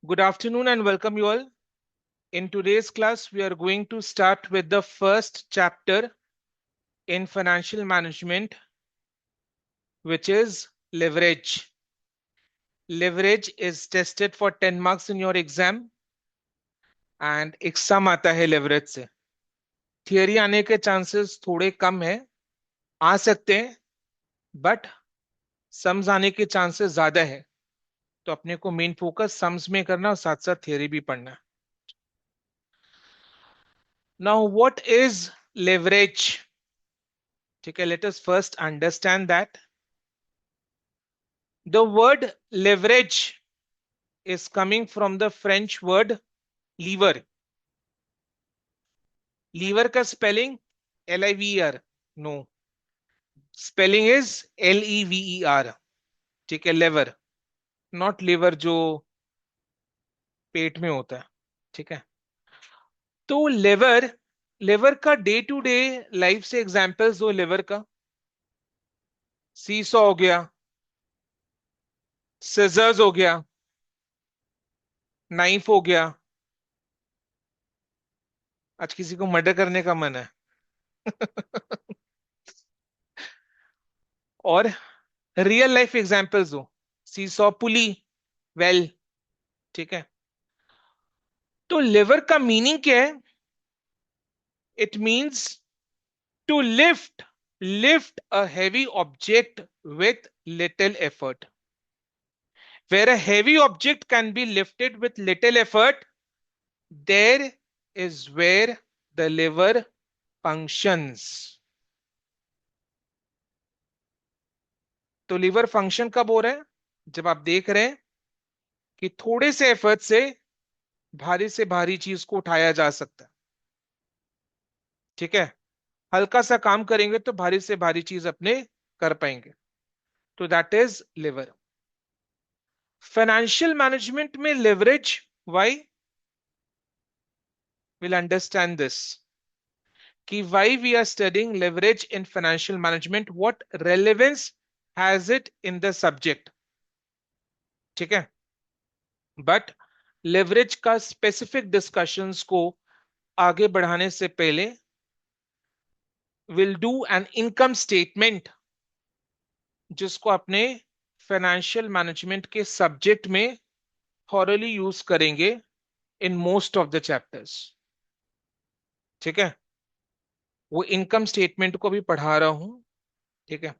Good afternoon and welcome you all. In today's class, we are going to start with the first chapter in financial management, which is leverage. Leverage is tested for 10 marks in your exam and एक sum आता है leverage से. Theory आने के chances थोड़े कम है, आ सकते हैं, बट सम्स आने के चांसेस ज्यादा है. तो अपने को मेन फोकस सम्स में करना और साथ साथ थियरी भी पढ़ना. Now what is leverage? ठीक है, let us first understand that the word leverage is coming from the French word lever. Lever का spelling L-I-V-E-R. No. Spelling is L-E-V-E-R. ठीक है, lever. Not liver जो पेट में होता है. ठीक है. तो लेवर लेवर का डे टू डे लाइफ से एग्जांपल्स दो. लेवर का सीसॉ हो गया, सिजर्स हो गया, नाइफ हो गया. आज किसी को मर्डर करने का मन है. और रियल लाइफ एग्जांपल्स दो. Seesaw pulley, well. ठीक है. तो लिवर का मीनिंग क्या है? It means to lift a heavy object with little effort. Where a heavy object can be lifted with little effort, there is where the liver functions. तो liver function कब हो रहा है? जब आप देख रहे हैं कि थोड़े से एफर्ट से भारी चीज को उठाया जा सकता है. ठीक है. हल्का सा काम करेंगे तो भारी से भारी चीज अपने कर पाएंगे. तो that is lever. Financial management में leverage, why? Will understand this कि why we are studying leverage in financial management, what relevance has it in the subject. ठीक है. बट लेवरेज का स्पेसिफिक डिस्कशंस को आगे बढ़ाने से पहले will do an income statement, जिसको अपने फाइनेंशियल मैनेजमेंट के सब्जेक्ट में थॉरली यूज करेंगे in most of the chapters. ठीक है. वो इनकम स्टेटमेंट को भी पढ़ा रहा हूं. ठीक है.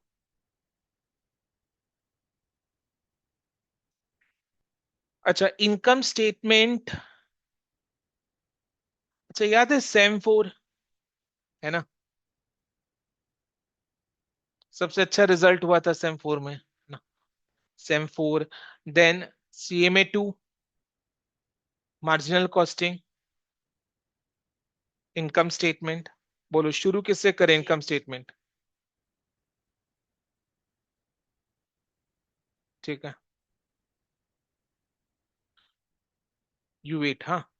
अच्छा, इनकम स्टेटमेंट. अच्छा, याद है सेम 4, है ना? सबसे अच्छा रिजल्ट हुआ था सेम 4 में ना. Same 4. Then CMA 2, marginal costing, income statement. बोलो शुरू किससे करें इनकम स्टेटमेंट? ठीक है, यू वेट. हाँ,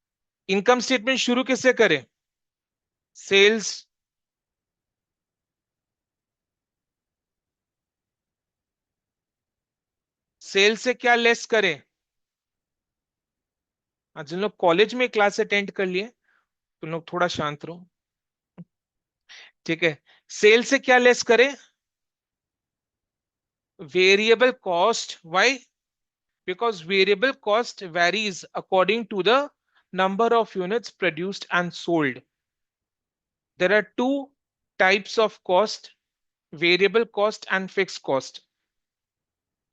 इनकम स्टेटमेंट शुरू किससे करें? सेल्स. सेल्स से क्या लेस करें? हाँ, जिन लोग कॉलेज में क्लास अटेंड कर लिए तुम लोग थोड़ा शांत रहो. ठीक है. सेल से क्या लेस करें? Variable cost. Why? because variable cost varies according to the number of units produced and sold. There are two types of cost: variable cost and fixed cost.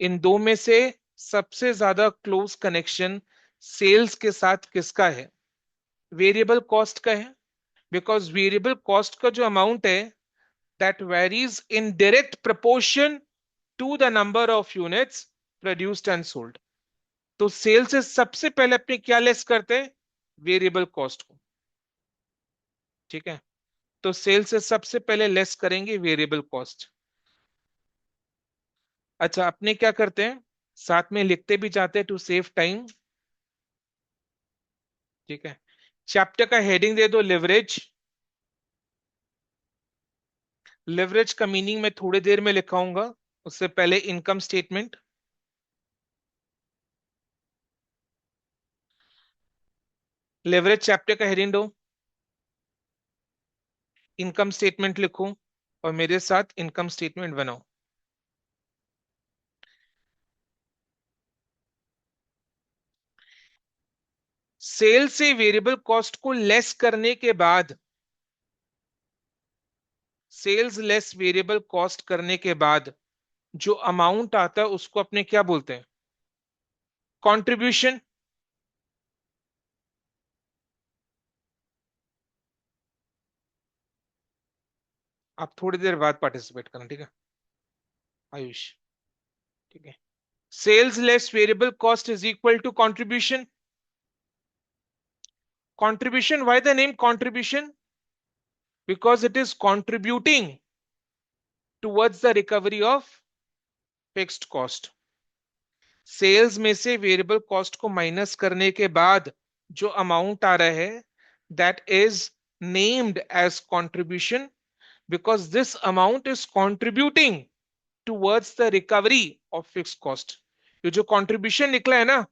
इन दो में से सबसे ज्यादा क्लोज कनेक्शन सेल्स के साथ किसका है? वेरिएबल कॉस्ट का है. बिकॉज वेरिएबल कॉस्ट का जो अमाउंट है that varies in direct proportion to the number of units produced and sold. तो सेल से सबसे पहले अपने क्या लेस करते हैं? वेरिएबल कॉस्ट को. ठीक है. तो सेल से सबसे पहले लेस करेंगे वेरिएबल कॉस्ट. अच्छा, अपने क्या करते हैं, साथ में लिखते भी जाते हैं टू सेव टाइम. ठीक है. चैप्टर का हेडिंग दे दो लिवरेज. लिवरेज का मीनिंग मैं थोड़ी देर में लिखाऊंगा, उससे पहले इनकम स्टेटमेंट. लेवरेज चैप्टर का हेडिंग दो, इनकम स्टेटमेंट लिखो और मेरे साथ इनकम स्टेटमेंट बनाओ। सेल से वेरिएबल कॉस्ट को लेस करने के बाद, सेल्स लेस वेरिएबल कॉस्ट करने के बाद जो अमाउंट आता है उसको अपने क्या बोलते हैं? कंट्रीब्यूशन। आप थोड़ी देर बाद पार्टिसिपेट करना, ठीक है आयुष? ठीक है। Sales less variable cost is equal to contribution. Contribution, why the name contribution? Because it is contributing towards the recovery of fixed cost. Sales में से वेरिएबल कॉस्ट को माइनस करने के बाद जो अमाउंट आ रहा है, that is named as contribution, because this amount is contributing towards the recovery of fix cost. ये जो कंट्रीब्यूशन निकला है ना,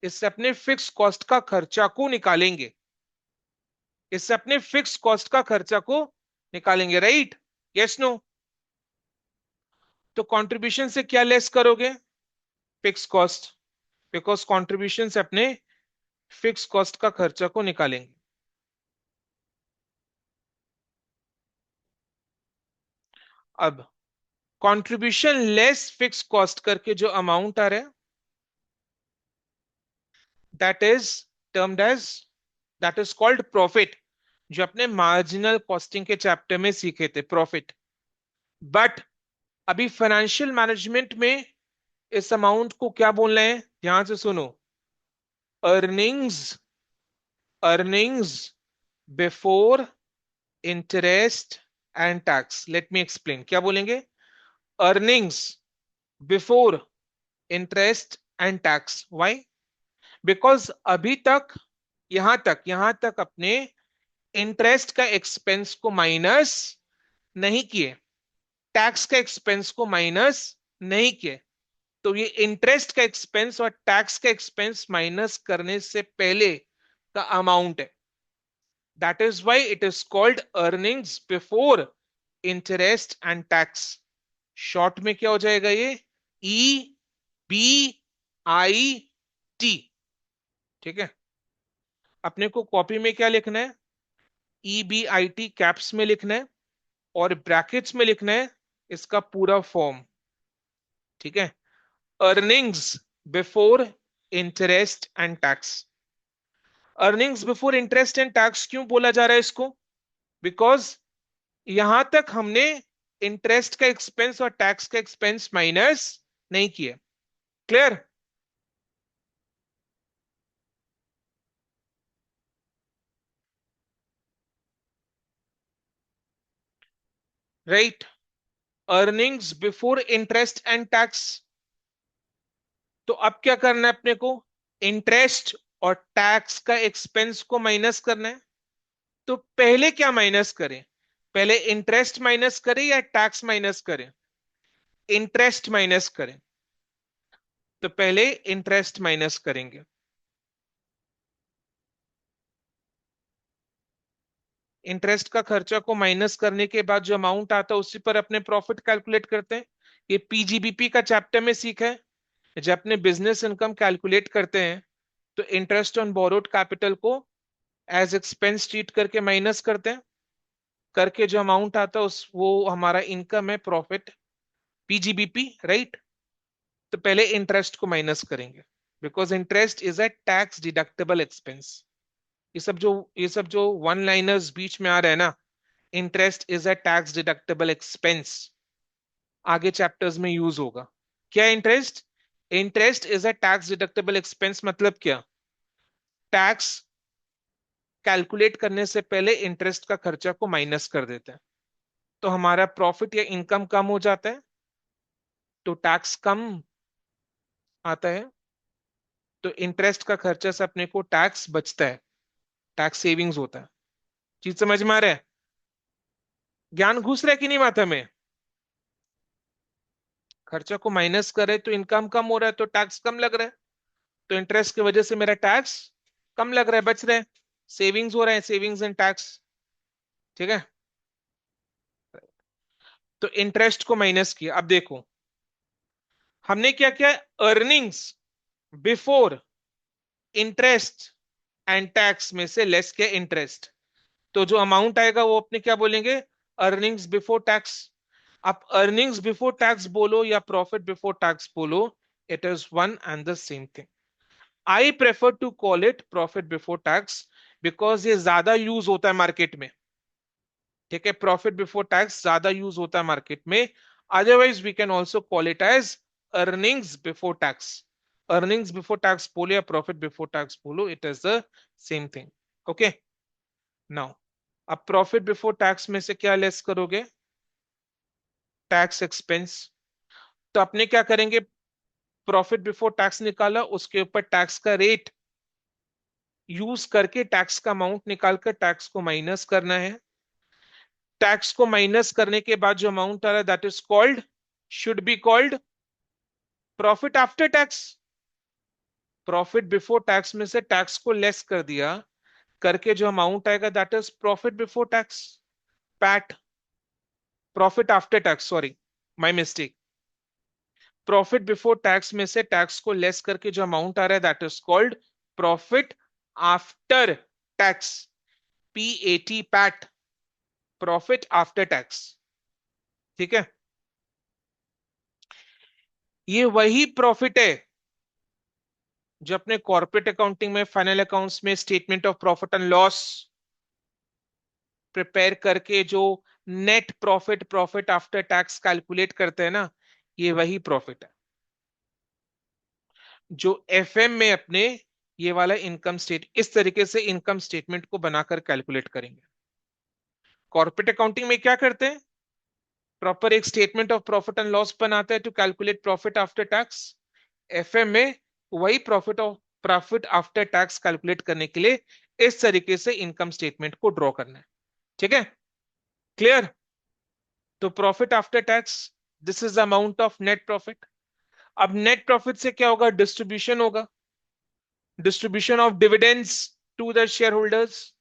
इससे अपने फिक्स कॉस्ट का खर्चा को निकालेंगे, इससे अपने फिक्स कॉस्ट का खर्चा को निकालेंगे, राइट? Yes no? तो कंट्रीब्यूशन से क्या लेस करोगे? फिक्स कॉस्ट, बिकॉज कंट्रीब्यूशन से अपने फिक्स कॉस्ट का खर्चा को निकालेंगे। अब कंट्रीब्यूशन लेस फिक्स कॉस्ट करके जो अमाउंट आ रहा है, that is termed as, that is called profit, जो अपने मार्जिनल कॉस्टिंग के चैप्टर में सीखे थे, प्रॉफिट। बट अभी फाइनेंशियल मैनेजमेंट में इस अमाउंट को क्या बोलना है, ध्यान से सुनो। Earnings, earnings before interest and tax. Let me explain, क्या बोलेंगे? Earnings before interest and tax. Why? Because अभी तक, यहां तक अपने इंटरेस्ट का एक्सपेंस को माइनस नहीं किए, टैक्स का एक्सपेंस को माइनस नहीं किए। तो ये इंटरेस्ट का एक्सपेंस और टैक्स का एक्सपेंस माइनस करने से पहले का अमाउंट है। That is why it is called earnings before interest and tax. Short में क्या हो जाएगा ये? E B I T. ठीक है। अपने को कॉपी में क्या लिखना है? E B I T caps में लिखना है और ब्रैकेट्स में लिखना है इसका पूरा फॉर्म। ठीक है। Earnings before interest and tax. Earnings before interest and tax क्यों बोला जा रहा है इसको? बिकॉज यहां तक हमने इंटरेस्ट का एक्सपेंस और टैक्स का एक्सपेंस माइनस नहीं किया। Clear? Right. Earnings before interest and tax. तो अब क्या करना है अपने को? इंटरेस्ट और टैक्स का एक्सपेंस को माइनस करना है। तो पहले क्या माइनस करें? पहले इंटरेस्ट माइनस करें या टैक्स माइनस करें? इंटरेस्ट माइनस करें। तो पहले इंटरेस्ट माइनस करेंगे। इंटरेस्ट का खर्चा को माइनस करने के बाद जो अमाउंट आता है उसी पर अपने प्रॉफिट कैलकुलेट करते हैं। ये पीजीबीपी का चैप्टर में सीखा है। जब अपने बिजनेस इनकम कैलकुलेट करते हैं तो इंटरेस्ट ऑन बोरोड कैपिटल को एज एक्सपेंस ट्रीट करके माइनस करते हैं, करके जो अमाउंट आता है उस वो हमारा इनकम है, प्रॉफिट, पीजीबीपी, राइट? तो पहले इंटरेस्ट को माइनस करेंगे, because interest is a tax deductible expense. ये सब जो वन लाइनर्स बीच में आ रहे हैं ना, interest is a tax deductible expense, आगे चैप्टर्स में यूज होगा। क्या interest? Interest is a tax deductible expense मतलब क्या? टैक्स कैलकुलेट करने से पहले इंटरेस्ट का खर्चा को माइनस कर देते हैं, तो हमारा प्रॉफिट या इनकम कम हो जाता है, तो टैक्स कम आता है, तो इंटरेस्ट का खर्चा से अपने को टैक्स बचता है, टैक्स सेविंग्स होता है। चीज समझ में आ रहा है? ज्ञान घुस रहा है कि नहीं माथा में? खर्चा को माइनस करे तो इनकम कम हो रहा है, तो टैक्स कम लग रहा है, तो इंटरेस्ट की वजह से मेरा टैक्स कम लग रहा है, बच रहा है। सेविंग्स हो रहे हैं, सेविंग्स इन टैक्स। ठीक है, तो इंटरेस्ट को माइनस किया। अब देखो हमने क्या किया, earnings before interest and tax में से लेस किया इंटरेस्ट, तो जो अमाउंट आएगा वो अपने क्या बोलेंगे, अर्निंग्स बिफोर टैक्स। आप अर्निंग्स बिफोर टैक्स बोलो या प्रॉफिट बिफोर टैक्स बोलो, it is one and the same thing. I prefer to call it profit before tax because ये ज्यादा यूज होता है मार्केट में। ठीक है, प्रॉफिट बिफोर टैक्स ज्यादा यूज होता है मार्केट में। Otherwise we can also call it as earnings before tax. Earnings before tax बोलो या प्रॉफिट बिफोर टैक्स बोलो, it is the same thing. Okay, now अब प्रॉफिट बिफोर टैक्स में से क्या लेस करोगे, टैक्स एक्सपेंस। तो अपने क्या करेंगे, प्रॉफिट बिफोर टैक्स निकाला, उसके ऊपर टैक्स का रेट यूज करके टैक्स का अमाउंट निकालकर टैक्स को माइनस करना है। टैक्स को माइनस करने के बाद जो अमाउंट आ रहा है that is called, should be called profit after tax. Profit before tax में से टैक्स को लेस कर दिया, करके जो अमाउंट आएगा that is profit before tax, PAT. Profit after tax, sorry, my mistake. Profit before tax में से टैक्स को लेस करके जो अमाउंट आ रहा है that is called profit after tax, PAT, PAT, profit after tax. ठीक है, ये वही प्रॉफिट है जो अपने कॉर्पोरेट अकाउंटिंग में फाइनल अकाउंट्स में statement of profit and loss prepare करके जो net profit, profit after tax calculate करते हैं ना, ये वही प्रॉफिट है जो FM में अपने ये वाला इनकम स्टेट, इस तरीके से इनकम स्टेटमेंट को बनाकर कैलकुलेट करेंगे। कॉर्पोरेट अकाउंटिंग में क्या करते हैं, प्रॉपर एक statement of profit and loss बनाते हैं to calculate profit after tax. FM में वही प्रॉफिट आफ्टर टैक्स कैलकुलेट करने के लिए इस तरीके से इनकम स्टेटमेंट को ड्रॉ करना है। ठीक है, क्लियर। तो profit after tax, this is the amount of net profit. अब नेट प्रॉफिट से क्या होगा, डिस्ट्रीब्यूशन होगा, distribution of dividends to the share holders.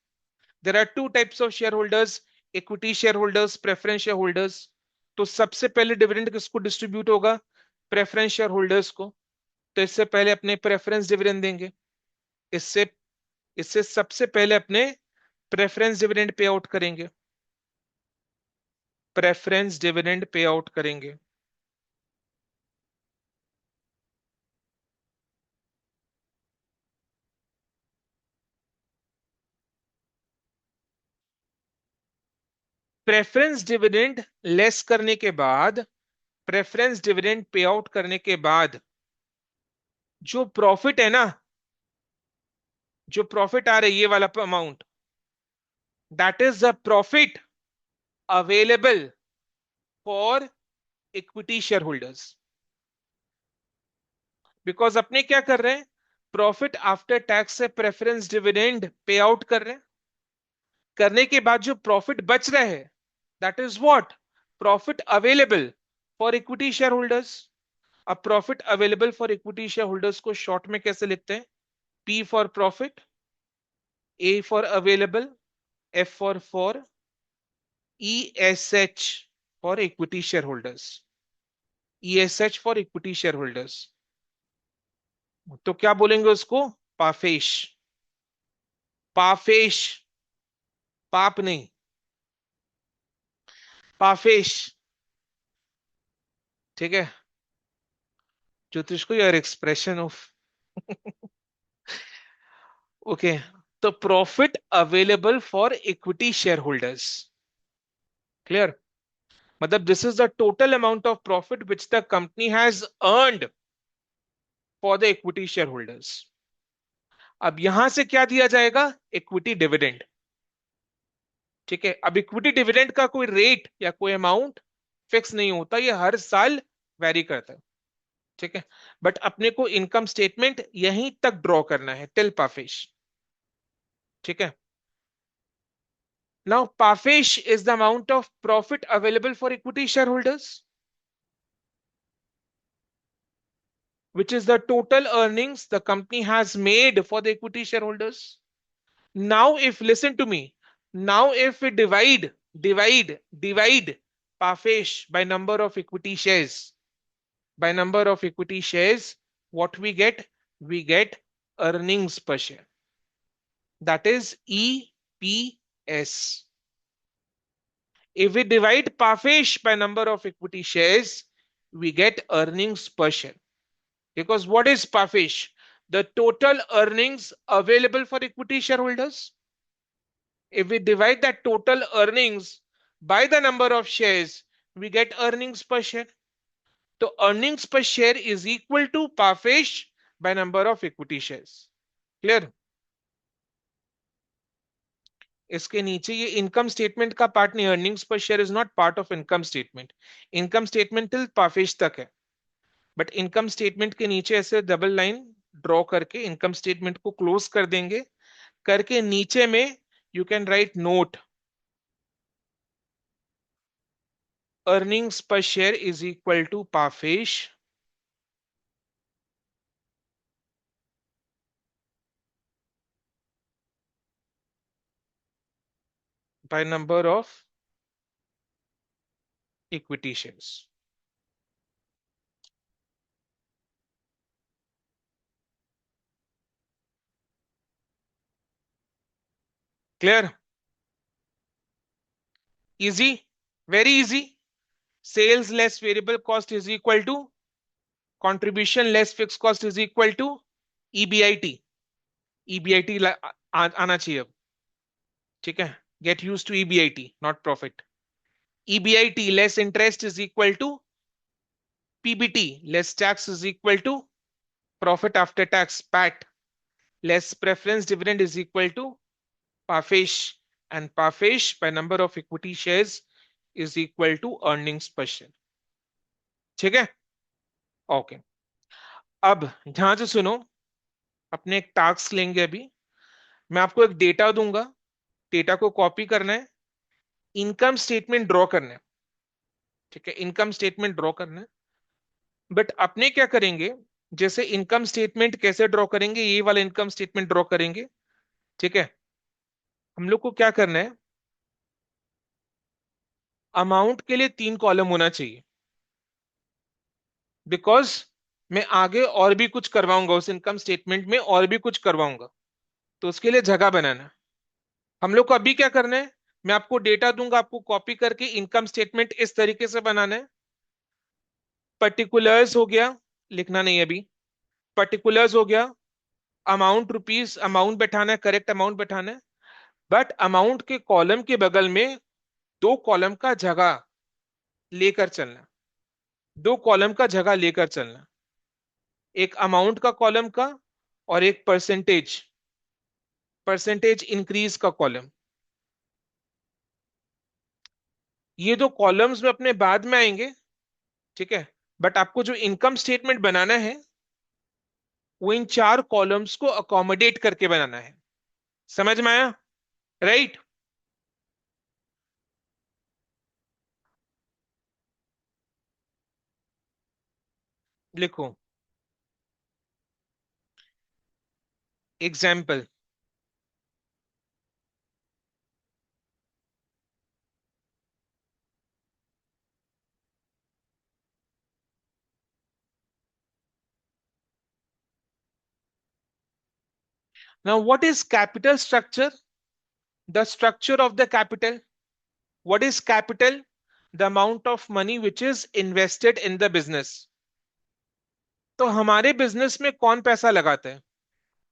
There are two types of share holders, equity share holders, preference share holders. तो सबसे पहले dividend किसको distribute होगा, प्रेफरेंस शेयर होल्डर्स को। तो इससे पहले अपने प्रेफरेंस डिविडेंड देंगे, इससे इससे सबसे पहले अपने प्रेफरेंस डिविडेंड पे आउट करेंगे, प्रेफरेंस डिविडेंड पे आउट करेंगे। प्रेफरेंस डिविडेंड लेस करने के बाद, प्रेफरेंस डिविडेंड पे आउट करने के बाद जो प्रॉफिट है ना, जो प्रॉफिट आ रही है ये वाला amount, that is the profit available for equity share holders. Because अपने क्या कर रहे हैं, प्रॉफिट आफ्टर टैक्स से प्रेफरेंस डिविडेंड पे आउट कर रहे हैं, करने के बाद जो प्रॉफिट बच रहा है that is what, profit available for equity share holders. अब profit available for equity share holders को शॉर्ट में कैसे लिखते हैं, P for profit, A for available, F for ESH for equity share holders, ESH for equity share holders. तो क्या बोलेंगे उसको, पाफेश, पाफेश, पाप नहीं, पाफेश। ठीक है, ज्योतिष को यार एक्सप्रेशन ऑफ ओके। तो profit available for equity share holders, clear. मतलब this is the total amount of profit which the company has earned for the equity share holders. अब यहां से क्या दिया जाएगा, इक्विटी डिविडेंड। ठीक है, अब इक्विटी डिविडेंड का कोई रेट या कोई अमाउंट फिक्स नहीं होता, ये हर साल वेरी करता है। ठीक है, बट अपने को इनकम स्टेटमेंट यहीं तक ड्रॉ करना है, टिल पाफिश। ठीक है, नाउ पाफिश is the amount of profit available for equity share holders which is the total earnings the company has made for the equity shareholders. Now if, listen to me, now if we divide Parfesh by number of equity shares, what we get? We get earnings per share. That is EPS. If we divide Parfesh by number of equity shares, we get earnings per share. Because what is Parfesh? The total earnings available for equity shareholders. If we divide that total earnings by the number of shares, we get earnings per share. So earnings per share is equal to Parfesh by number of equity shares. Clear? इसके नीचे ये income statement का part नहीं, earnings per share is not part of income statement. Income statement till पाफेज तक है, but income statement के नीचे ऐसे डबल लाइन ड्रॉ करके इनकम स्टेटमेंट को क्लोज कर देंगे. करके नीचे में you can write note earnings per share is equal to Parfesh by number of equity shares. Clear? Easy? Very easy. Sales less variable cost is equal to contribution less fixed cost is equal to EBIT. EBIT आना चाहिए अब. ठीक है? Get used to EBIT, not profit. EBIT less interest is equal to PBT less tax is equal to profit after tax PAT less preference dividend is equal to Parfesh, and Parfesh by number of equity shares is equal to earnings per share. ठीक है? Okay. अब ध्यान से सुनो, अपने एक task लेंगे अभी. मैं आपको एक डेटा दूंगा, डेटा को कॉपी करना है, इनकम स्टेटमेंट ड्रॉ करना है. ठीक है? इनकम स्टेटमेंट ड्रॉ करना है. बट अपने क्या करेंगे, जैसे इनकम स्टेटमेंट कैसे ड्रॉ करेंगे, ये वाला इनकम स्टेटमेंट ड्रॉ करेंगे. ठीक है? हम लोग को क्या करना है, अमाउंट के लिए 3 कॉलम होना चाहिए. बिकॉज मैं आगे और भी कुछ करवाऊंगा उस इनकम स्टेटमेंट में, और भी कुछ करवाऊंगा, तो उसके लिए जगह बनाना है. हम लोग को अभी क्या करना है, मैं आपको डेटा दूंगा, आपको कॉपी करके इनकम स्टेटमेंट इस तरीके से बनाना है. पर्टिकुलर्स हो गया, लिखना नहीं है अभी. पर्टिकुलर्स हो गया, अमाउंट रुपीस, अमाउंट बैठाना है, करेक्ट अमाउंट बैठाना है. बट अमाउंट के कॉलम के बगल में 2 कॉलम का जगह लेकर चलना. 2 कॉलम का जगह लेकर चलना, एक अमाउंट का कॉलम का और एक परसेंटेज परसेंटेज इंक्रीज का कॉलम. ये 2 कॉलम्स में अपने बाद में आएंगे. ठीक है? बट आपको जो इनकम स्टेटमेंट बनाना है वो इन 4 कॉलम्स को अकोमोडेट करके बनाना है. समझ में आया? राइट? लिखो example. Now what is capital structure? The structure of the capital. What is capital? The amount of money which is invested in the business. तो हमारे बिजनेस में कौन पैसा लगाता है?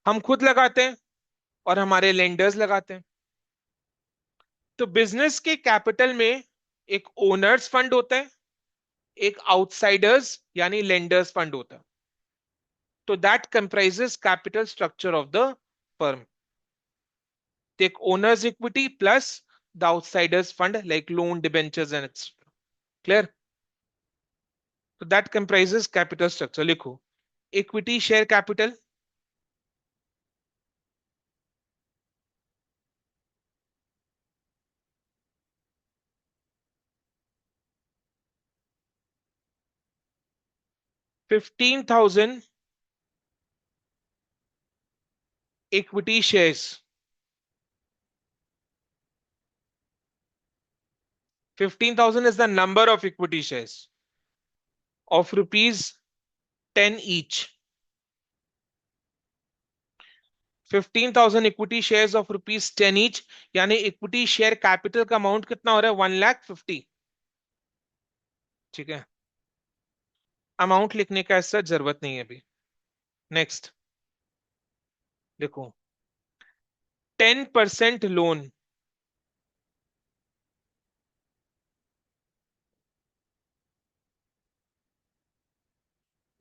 हम खुद लगाते हैं और हमारे लेंडर्स लगाते हैं. तो बिजनेस के कैपिटल में एक ओनर्स फंड होता है, एक आउटसाइडर्स यानी लेंडर्स फंड होता है. तो that comprises capital structure of the firm. Take owners equity plus the outsiders fund like loan, debentures and etcetera. Clear? तो दैट कंप्राइजेस कैपिटल स्ट्रक्चर. लिखो equity share capital, 15,000 equity shares 15,000 is the number of equity shares of rupees 10 each. 15,000 equity shares of rupees 10 each, यानी equity share capital का amount कितना हो रहा है? 1,50,000। ठीक है, अमाउंट लिखने का ऐसा जरूरत नहीं है अभी। नेक्स्ट देखो, 10% loan,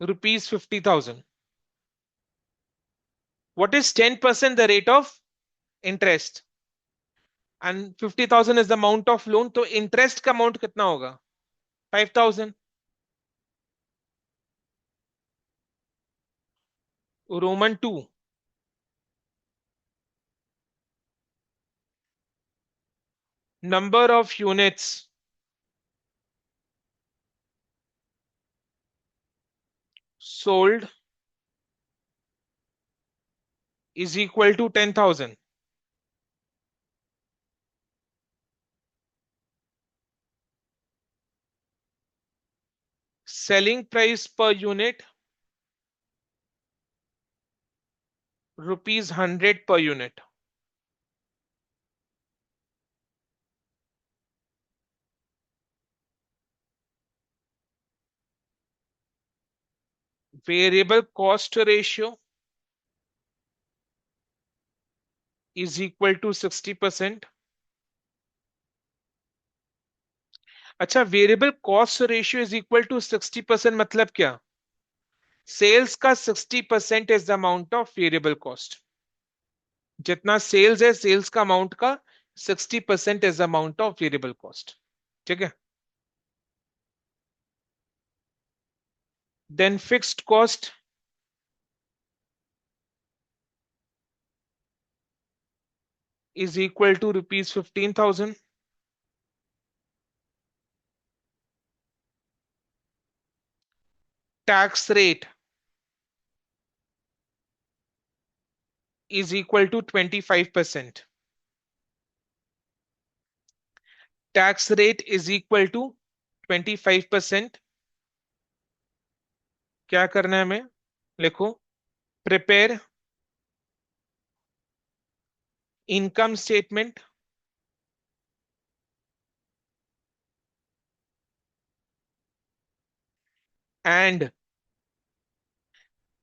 rupees 50,000। What is 10% the rate of interest and 50,000 is the amount of loan, तो इंटरेस्ट का अमाउंट कितना होगा? 5,000। Roman 2, number of units sold is equal to 10,000। Selling price per unit ₹100 per unit. Variable cost ratio is equal to 60%। अच्छा, variable cost ratio is equal to 60% मतलब क्या? Sales का 60% is the amount of variable cost. जितना sales है, sales का amount का 60% is the amount of variable cost. ठीक है, then fixed cost is equal to ₹15,000। Tax rate is equal to 25%। Tax rate is equal to 25%। क्या करना है हमें? लिखो, prepare income statement and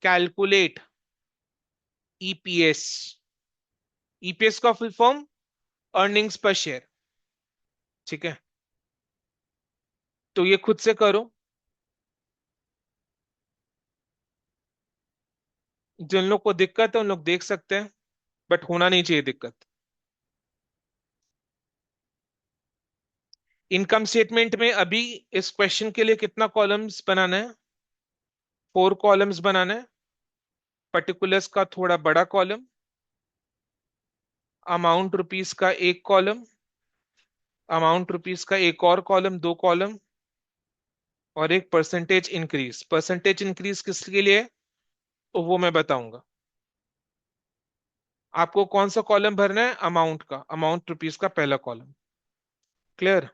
calculate EPS. EPS का full form earnings per share. ठीक है, तो ये खुद से करो। जिन लोग को दिक्कत है उन लोग देख सकते हैं, बट होना नहीं चाहिए दिक्कत। इनकम स्टेटमेंट में अभी इस क्वेश्चन के लिए कितना कॉलम्स बनाना है? 4 कॉलम्स बनाना है। पर्टिकुलर्स का थोड़ा बड़ा कॉलम, अमाउंट रुपीस का एक कॉलम, अमाउंट रुपीस का एक और कॉलम, 2 कॉलम, और एक परसेंटेज इंक्रीज। परसेंटेज इंक्रीज किसके लिए है, तो वो मैं बताऊंगा। आपको कौन सा कॉलम भरना है? अमाउंट का, अमाउंट रुपीस का पहला कॉलम। क्लियर?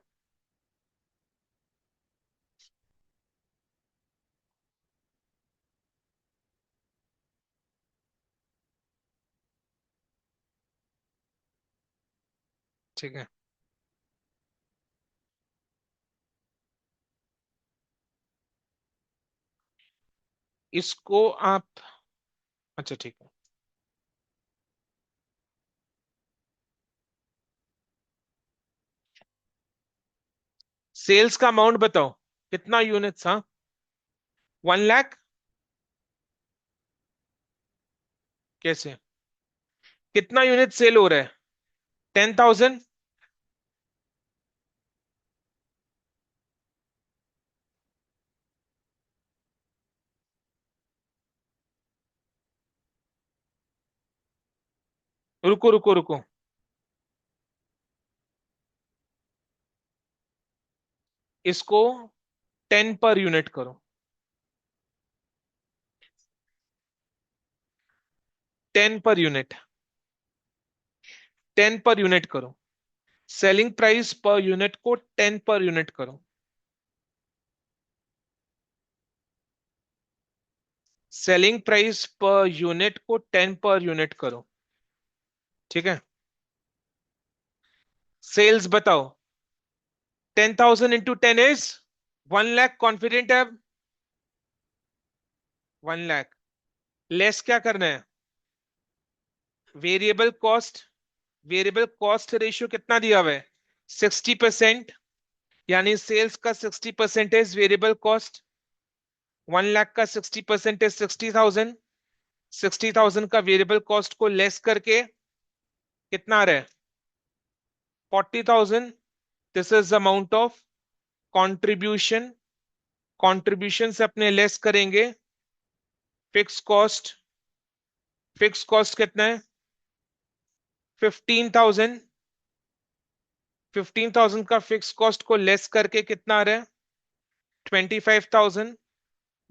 ठीक है, इसको आप, अच्छा ठीक है, सेल्स का अमाउंट बताओ कितना यूनिट्स? हाँ, 1 लाख। कैसे? कितना यूनिट सेल हो रहा है? 10,000। रुको रुको रुको, इसको 10 पर यूनिट करो। 10 पर यूनिट, 10 पर यूनिट करो। सेलिंग प्राइस पर यूनिट को 10 पर यूनिट करो। सेलिंग प्राइस पर यूनिट को 10 पर यूनिट करो। ठीक है। सेल्स बताओ। 10,000 इंटू 10 इज 1 लाख। कॉन्फिडेंट है? 1 लाख लेस क्या करना है? Variable cost. Variable cost ratio कितना दिया हुआ है? 60%। यानी सेल्स का 60% इज वेरिएबल कॉस्ट। 1 लाख का 60% इज 60,000। 60,000 का वेरिएबल कॉस्ट को लेस करके कितना आ रहा है? 40,000। This is amount of contribution. Contribution से अपने लेस करेंगे फिक्स कॉस्ट। फिक्स कॉस्ट कितना है? 15,000। 15,000 का फिक्स कॉस्ट को लेस करके कितना आ रहा है? 25,000।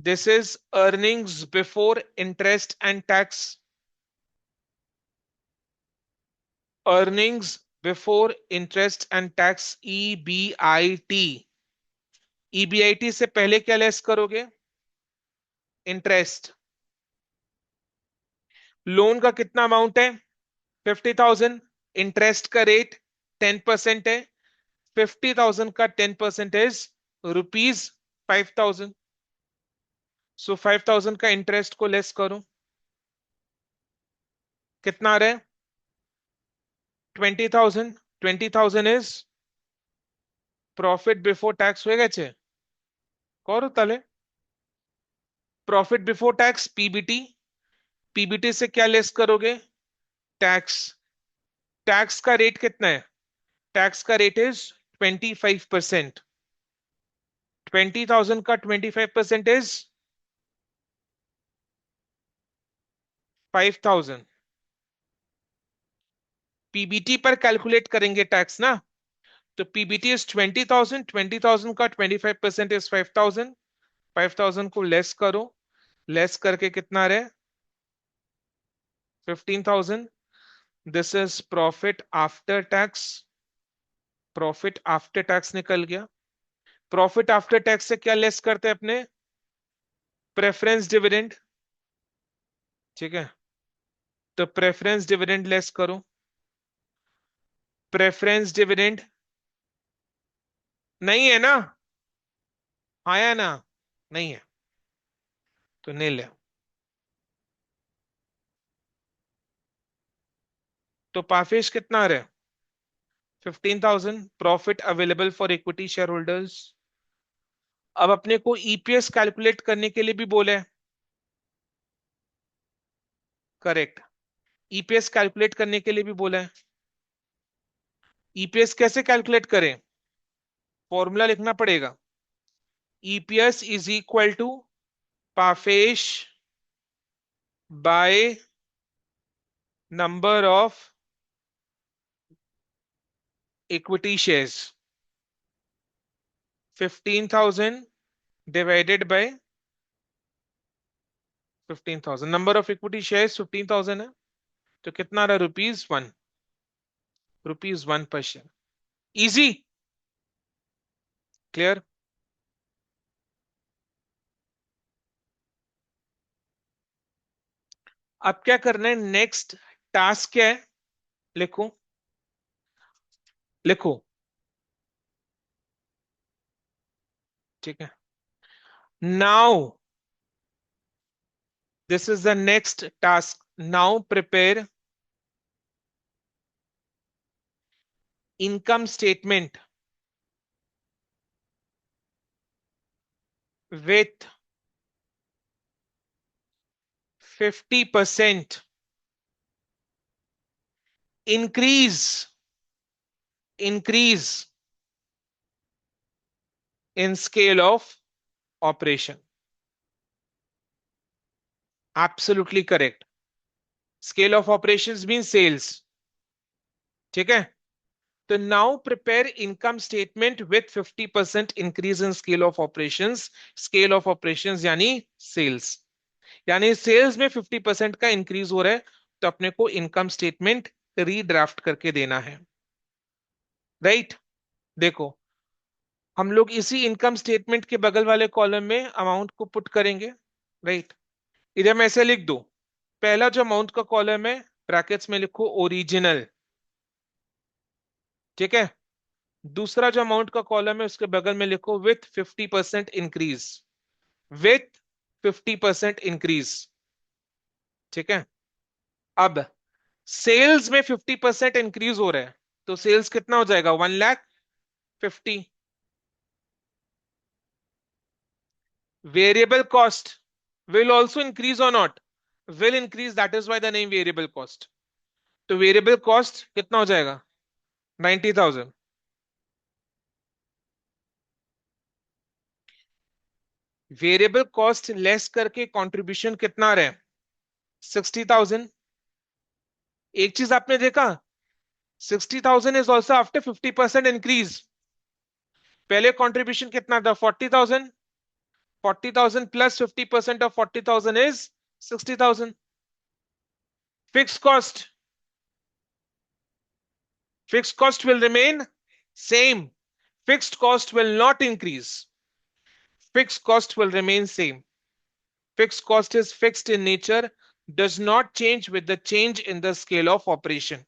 This is earnings before interest and tax. Earnings before interest and tax, EBIT। EBIT से पहले क्या लेस करोगे? इंटरेस्ट। लोन का कितना अमाउंट है? 50,000। इंटरेस्ट का रेट 10% है। 50,000 का 10% इज रुपीज 5,000। सो 5,000 का इंटरेस्ट को लेस करो, कितना आ रहा है? 20,000। 20,000 इज प्रॉफिट बिफोर टैक्स हो गए छे। करो तले। Profit before tax PBT। PBT से क्या लेस करोगे? टैक्स। टैक्स का रेट कितना है? टैक्स का रेट इज 25%। 20,000 का 25% इज 5,000। PBT पर कैलकुलेट करेंगे टैक्स ना। तो PBT इज 20,000। 20,000 का 25% इज 5,000। 5,000 को लेस करो। लेस करके कितना रहे? 15,000। This is profit after tax. Profit after tax निकल गया। प्रॉफिट आफ्टर टैक्स से क्या लेस करते हैं अपने? Preference dividend. ठीक है। तो प्रेफरेंस डिविडेंड लेस करो। प्रेफरेंस डिविडेंड नहीं है ना? आया ना? नहीं है तो नहीं ले। तो पाफेश कितना आ रहा है? 15,000। Profit available for equity share holders. अब अपने को ईपीएस कैलकुलेट करने के लिए भी बोले हैं। करेक्ट। ईपीएस कैलकुलेट करने के लिए भी बोला है। ईपीएस कैसे कैलकुलेट करें? फॉर्मूला लिखना पड़ेगा। ईपीएस इज इक्वल टू पाफेश by number of equity shares. 15,000 divided by 15,000। Number of equity shares 15,000 है। तो कितना रहा? रुपीज 1। रुपीज 1 पर शेयर। इजी। क्लियर। अब क्या करना है? नेक्स्ट टास्क क्या है? लिखो। लिखो। ठीक है। Now this is the next task. Now prepare income statement with 50% increase in scale of operation. Absolutely correct. Scale of operations means sales. ठीक है। तो now prepare income statement with 50% increase in scale of operations. Scale of operations यानी sales. यानी sales में 50% का increase हो रहा है। तो अपने को इनकम स्टेटमेंट रीड्राफ्ट करके देना है। राइट। देखो, हम लोग इसी इनकम स्टेटमेंट के बगल वाले कॉलम में अमाउंट को पुट करेंगे। राइट। इधर मैं ऐसे लिख दो, पहला जो अमाउंट का कॉलम है ब्रैकेट्स में लिखो ओरिजिनल। ठीक है। दूसरा जो अमाउंट का कॉलम है उसके बगल में लिखो विथ 50% इंक्रीज। With 50% increase. ठीक है। अब सेल्स में 50% इंक्रीज हो रहा है, तो सेल्स कितना हो जाएगा? 1,50,000। Variable cost will also increase or not? Will increase, that is why the name variable cost. तो वेरिएबल कॉस्ट कितना हो जाएगा? 90,000। वेरिएबल कॉस्ट लेस करके कंट्रीब्यूशन कितना आ रहा है? 60,000। एक चीज आपने देखा, 60,000 इज ऑल्सो आफ्टर 50% इंक्रीज। पहले कंट्रीब्यूशन कितना था? 40,000। 40,000 plus 50% of 40,000 is 60,000। Fix cost, fixed cost will remain same. Fixed cost will not increase. Fixed cost will remain same. Fixed cost is fixed in nature, does not change with the change in the scale of operation.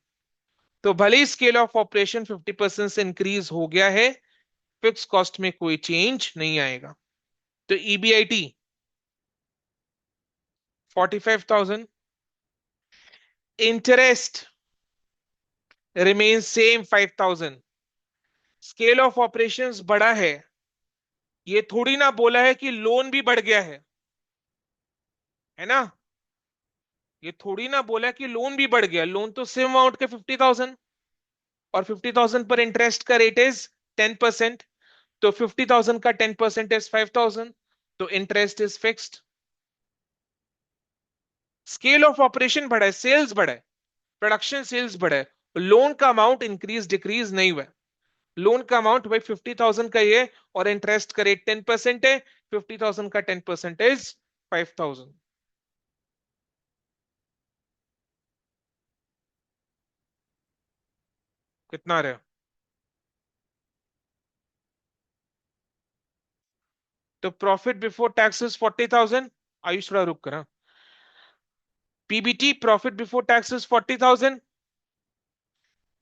तो भले ही scale of operation 50% से increase हो गया है, fix cost में कोई change नहीं आएगा। तो EBIT 45,000, interest remain same 5,000। Scale of operations बढ़ा है, ये थोड़ी ना बोला है कि लोन भी बढ़ गया है ना? ये थोड़ी ना बोला कि लोन भी बढ़ गया। लोन तो सेम अमाउंट के 50,000, और 50,000 पर इंटरेस्ट का रेट इज 10%। तो 50,000 का 10% इज 5,000। तो interest is fixed. Scale of operation बढ़ा है, सेल्स बढ़ा है, प्रोडक्शन सेल्स बढ़ा है, लोन का अमाउंट इंक्रीज डिक्रीज नहीं हुआ है। लोन का अमाउंट भाई 50,000 का ही है, और इंटरेस्ट का रेट 10% है। 50,000 का 10% इज 5,000। कितना रहा? तो profit before tax is 40,000। Ayush थोड़ा रुक कर। PBT profit before tax is 40,000।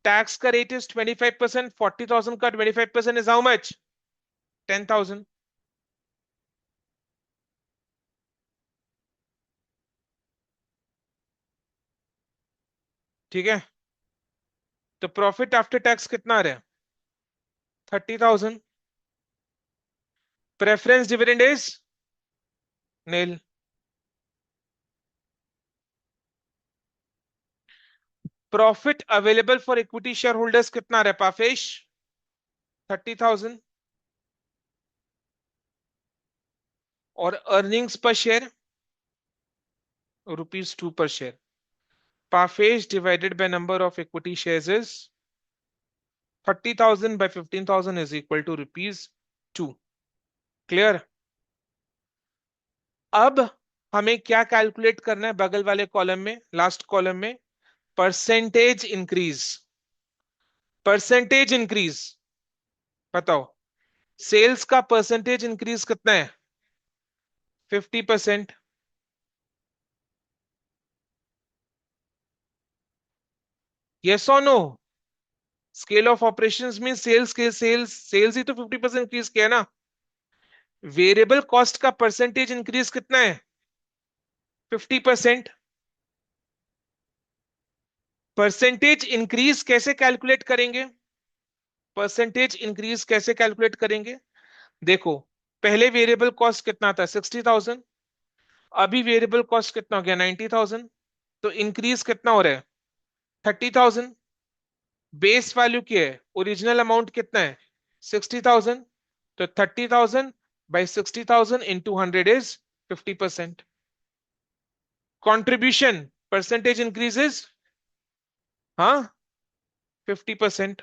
Tax का रेट इज 25%। 40,000 का 25% इज हाउ मच? 10,000। ठीक है। तो प्रॉफिट आफ्टर टैक्स कितना आ रहा है? 30,000। Preference dividend is nil. Profit available for equity share holders कितना आ रहा है पाफेश? 30,000। और earnings per share ₹2 per share. पाफेश divided by number of equity shares is 30,000 by 15,000 is equal to ₹2। Clear? अब हमें क्या कैलकुलेट करना है बगल वाले कॉलम में, लास्ट कॉलम में? Percentage increase. परसेंटेज इंक्रीज बताओ। सेल्स का परसेंटेज इंक्रीज कितना है? 50%। यस और नो? स्केल ऑफ ऑपरेशंस में सेल्स के सेल्स ही तो 50% इंक्रीज किया है ना। वेरिएबल कॉस्ट का परसेंटेज इंक्रीज कितना है? 50%। परसेंटेज इंक्रीज कैसे कैलकुलेट करेंगे? परसेंटेज इंक्रीज कैसे कैलकुलेट करेंगे? देखो, पहले वेरिएबल कॉस्ट कितना था? 60,000। अभी वेरिएबल कॉस्ट कितना हो गया? 90,000। तो इंक्रीज कितना हो रहा है? 30,000। बेस वैल्यू क्या है? ओरिजिनल अमाउंट कितना है? 60,000। तो 30,000 by 60,000 into 100 is 50%। Contribution percentage increases, हाँ, 50%।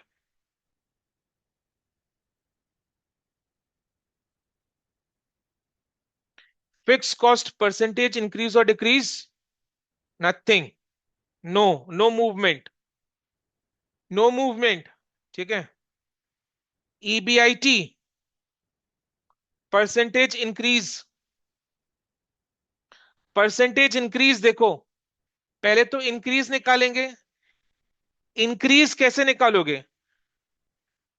फिक्स कॉस्ट परसेंटेज इंक्रीज और decrease? Nothing. No, no movement. No movement. ठीक है। EBIT, percentage increase. Percentage increase देखो, पहले तो इंक्रीज निकालेंगे। इंक्रीज कैसे निकालोगे?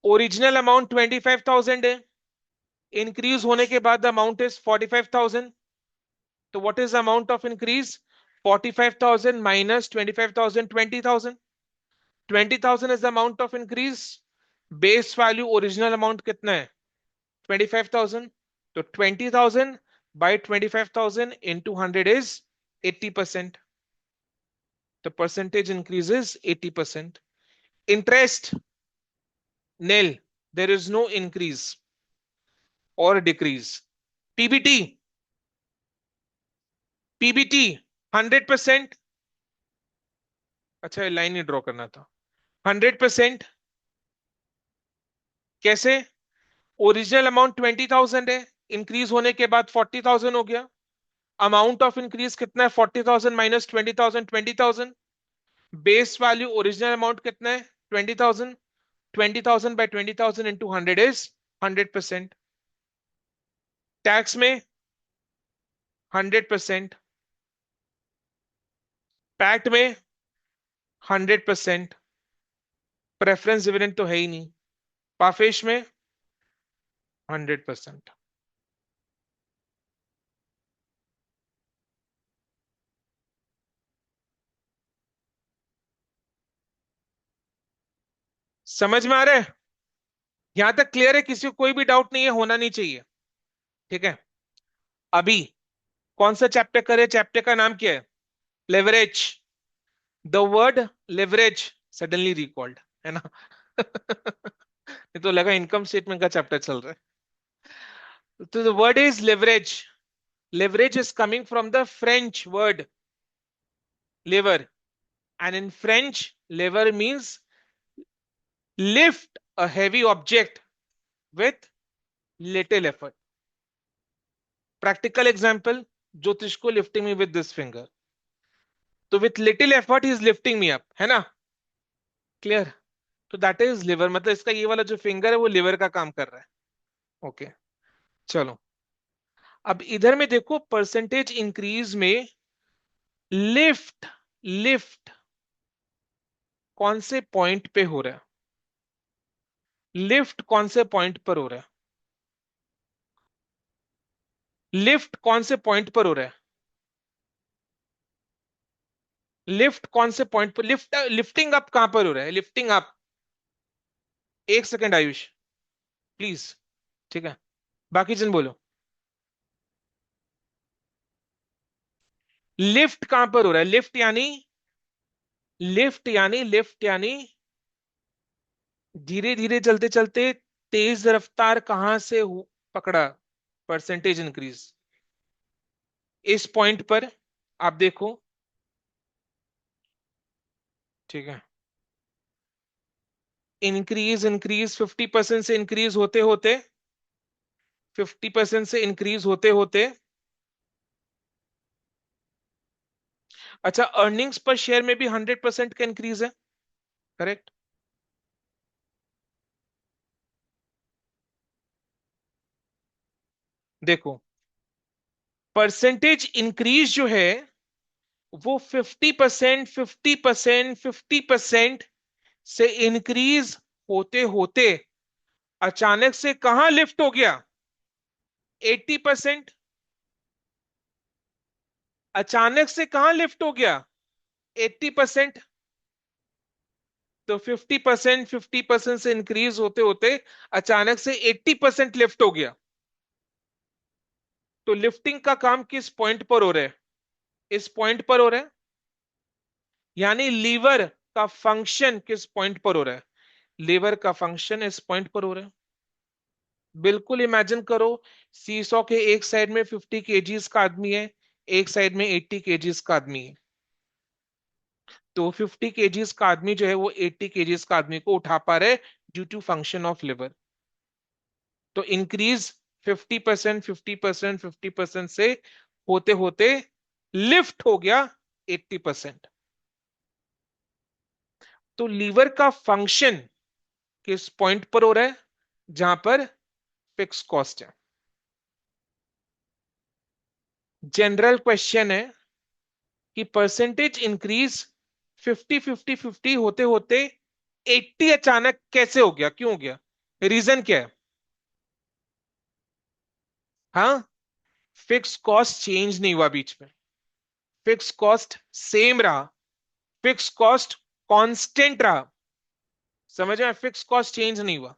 ओरिजिनल अमाउंट 25,000 है, इंक्रीज होने के बाद अमाउंट इज 45,000। तो what is amount of increase? 45,000 minus 25,000, 20,000। 20,000 is the amount of increase. Base value original amount कितना है? 25,000। तो 20,000 by 25,000 into 100 is 80%। The percentage increases 80%. Interest nil. There is no increase or decrease. PBT, PBT 100%। अच्छा, line ही draw करना था। 100% कैसे? Original amount 20,000 है, increase होने के बाद 40,000 हो गया। अमाउंट ऑफ इंक्रीज कितना है? 40,000 minus 20,000, 20,000। Base value original amount कितना है? 20,000। 20,000 बाई 20,000 इंटू 100 इज 100%। टैक्स में 100%। पैक्ट में 100%। प्रेफरेंस डिविडेंड तो है ही नहीं। पाफेश में 100%। समझ में आ रहा है? यहां तक क्लियर है? किसी को कोई भी डाउट नहीं है, होना नहीं चाहिए। ठीक है, अभी कौन सा चैप्टर करे? चैप्टर का नाम क्या है? Leverage. The word leverage suddenly recalled, है ना? ये तो लगा इनकम स्टेटमेंट का चैप्टर चल रहा है। तो the word is leverage. Leverage is coming from the French word lever, and in French lever means lift a heavy object with little effort. Practical example, ज्योतिष को lifting me with this finger, तो with little effort he is lifting me up, है ना? Clear? तो that is liver, मतलब इसका ये वाला जो फिंगर है वो लिवर का काम कर रहा है। ओके, चलो। अब इधर में देखो, परसेंटेज इंक्रीज में लिफ्ट, लिफ्ट कौन से पॉइंट पे हो रहा है? लिफ्ट कौन से पॉइंट पर हो रहा है? लिफ्ट कौन से पॉइंट पर हो रहा है? लिफ्ट कौन से पॉइंट पर? लिफ्टिंग अप कहां पर हो रहा है? Lifting up. एक सेकेंड आयुष, प्लीज। ठीक है, बाकी जन बोलो। लिफ्ट कहां पर हो रहा है? लिफ्ट यानी धीरे धीरे चलते चलते तेज रफ्तार कहां से पकड़ा परसेंटेज इंक्रीज? इस पॉइंट पर आप देखो। ठीक है, इंक्रीज इंक्रीज 50% से इंक्रीज होते होते, 50% से इंक्रीज होते होते, अच्छा, अर्निंग्स पर शेयर में भी 100% का इंक्रीज है। करेक्ट। देखो, परसेंटेज इंक्रीज जो है वो 50%, 50%, 50% से इंक्रीज होते होते अचानक से कहां लिफ्ट हो गया? 80%। अचानक से कहां लिफ्ट हो गया? 80%। तो 50%, 50% से इंक्रीज होते होते अचानक से 80% लिफ्ट हो गया। तो लिफ्टिंग का काम किस पॉइंट पर हो रहा है? इस पॉइंट पर हो रहा है। यानी लीवर का फंक्शन किस पॉइंट पर हो रहा है? लीवर का फंक्शन इस पॉइंट पर हो रहा है। बिल्कुल इमेजिन करो, सीसॉ के एक साइड में 50 केजीज का आदमी है, एक साइड में 80 केजीज का आदमी है। तो 50 केजीज का आदमी जो है वो 80 केजीज का आदमी को उठा पा रहे due to function of lever. तो इंक्रीज 50%, 50%, 50% से होते होते लिफ्ट हो गया 80%। तो लीवर का फंक्शन किस पॉइंट पर हो रहा है? जहां पर फिक्स कॉस्ट है। जनरल क्वेश्चन है कि परसेंटेज इंक्रीज 50 50 50 होते होते 80 अचानक कैसे हो गया, क्यों हो गया, रीजन क्या है? हाँ, फिक्स कॉस्ट चेंज नहीं हुआ बीच में, फिक्स कॉस्ट सेम रहा, फिक्स कॉस्ट कांस्टेंट रहा। समझ में? फिक्स कॉस्ट चेंज नहीं हुआ।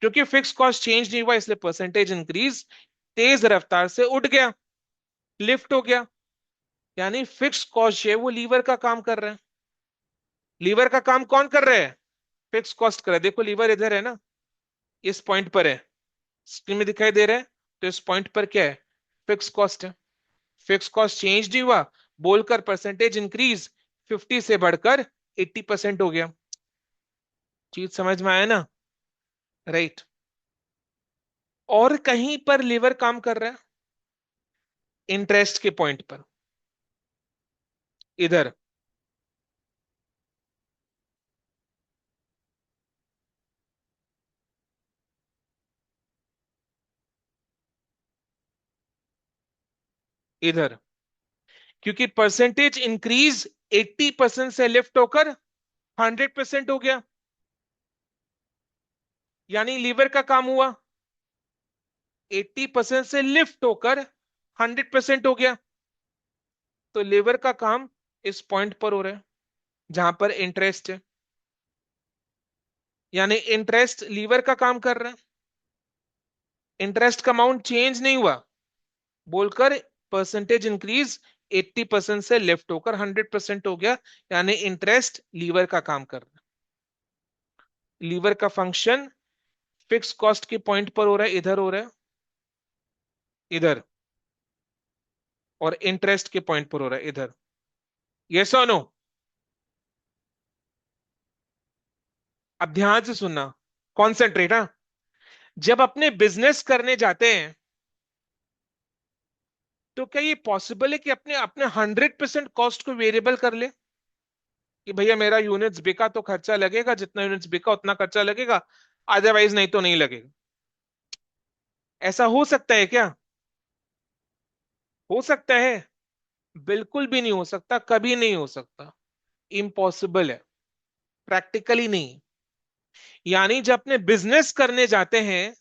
क्योंकि फिक्स कॉस्ट चेंज नहीं हुआ इसलिए परसेंटेज इंक्रीज तेज रफ्तार से उठ गया, लिफ्ट हो गया। यानी फिक्स कॉस्ट जो है वो लीवर का काम कर रहे हैं। लीवर का काम कौन कर रहे हैं? फिक्स कॉस्ट कर रहा है। देखो लीवर इधर है ना, इस पॉइंट पर है, स्क्रीन में दिखाई दे रहा है। तो इस पॉइंट पर क्या है? फिक्स कॉस्ट है। फिक्स कॉस्ट चेंज नहीं हुआ, बोलकर परसेंटेज इंक्रीज 50 से बढ़कर 80% हो गया। चीज समझ में आया ना? राइट। और कहीं पर लीवर काम कर रहा है, इंटरेस्ट के पॉइंट पर, इधर। इधर, क्योंकि परसेंटेज इंक्रीज 80% से लिफ्ट होकर 100% हो गया। यानी लीवर का काम हुआ, 80% से लिफ्ट होकर 100% हो गया। तो लीवर का काम इस पॉइंट पर हो रहा है जहां पर इंटरेस्ट है। यानी इंटरेस्ट लीवर का काम कर रहा है, इंटरेस्ट का अमाउंट चेंज नहीं हुआ, बोलकर परसेंटेज इंक्रीज 80% से लेफ्ट होकर 100% हो गया। यानी इंटरेस्ट लीवर का काम कर रहा है। लीवर का फंक्शन फिक्स कॉस्ट के पॉइंट पर हो रहा है, इधर हो रहा है, इधर। और इंटरेस्ट के पॉइंट पर हो रहा है, इधर। यस और नो? अब ध्यान से सुनना, कॉन्सेंट्रेट। हाँ, जब अपने बिजनेस करने जाते हैं तो क्या ये पॉसिबल है कि अपने अपने 100% कॉस्ट को वेरिएबल कर ले? कि भैया मेरा यूनिट्स बिका तो खर्चा लगेगा, जितना यूनिट्स बिका उतना खर्चा लगेगा, अदरवाइज नहीं तो नहीं लगेगा। ऐसा हो सकता है क्या? हो सकता है? बिल्कुल भी नहीं हो सकता, कभी नहीं हो सकता। इम्पॉसिबल है, प्रैक्टिकली नहीं। यानी जब अपने बिजनेस करने जाते हैं,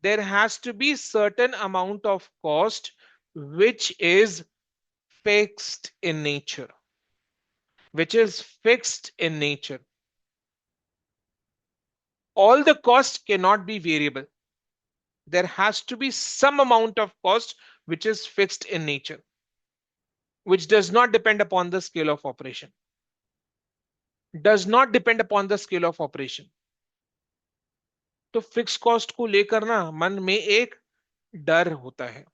there has to be certain amount of cost which is fixed in nature, which is fixed in nature. All the costs cannot be variable. There has to be some amount of cost which is fixed in nature, which does not depend upon the scale of operation. Does not depend upon the scale of operation. तो fix cost को लेकर ना मन में एक डर होता है।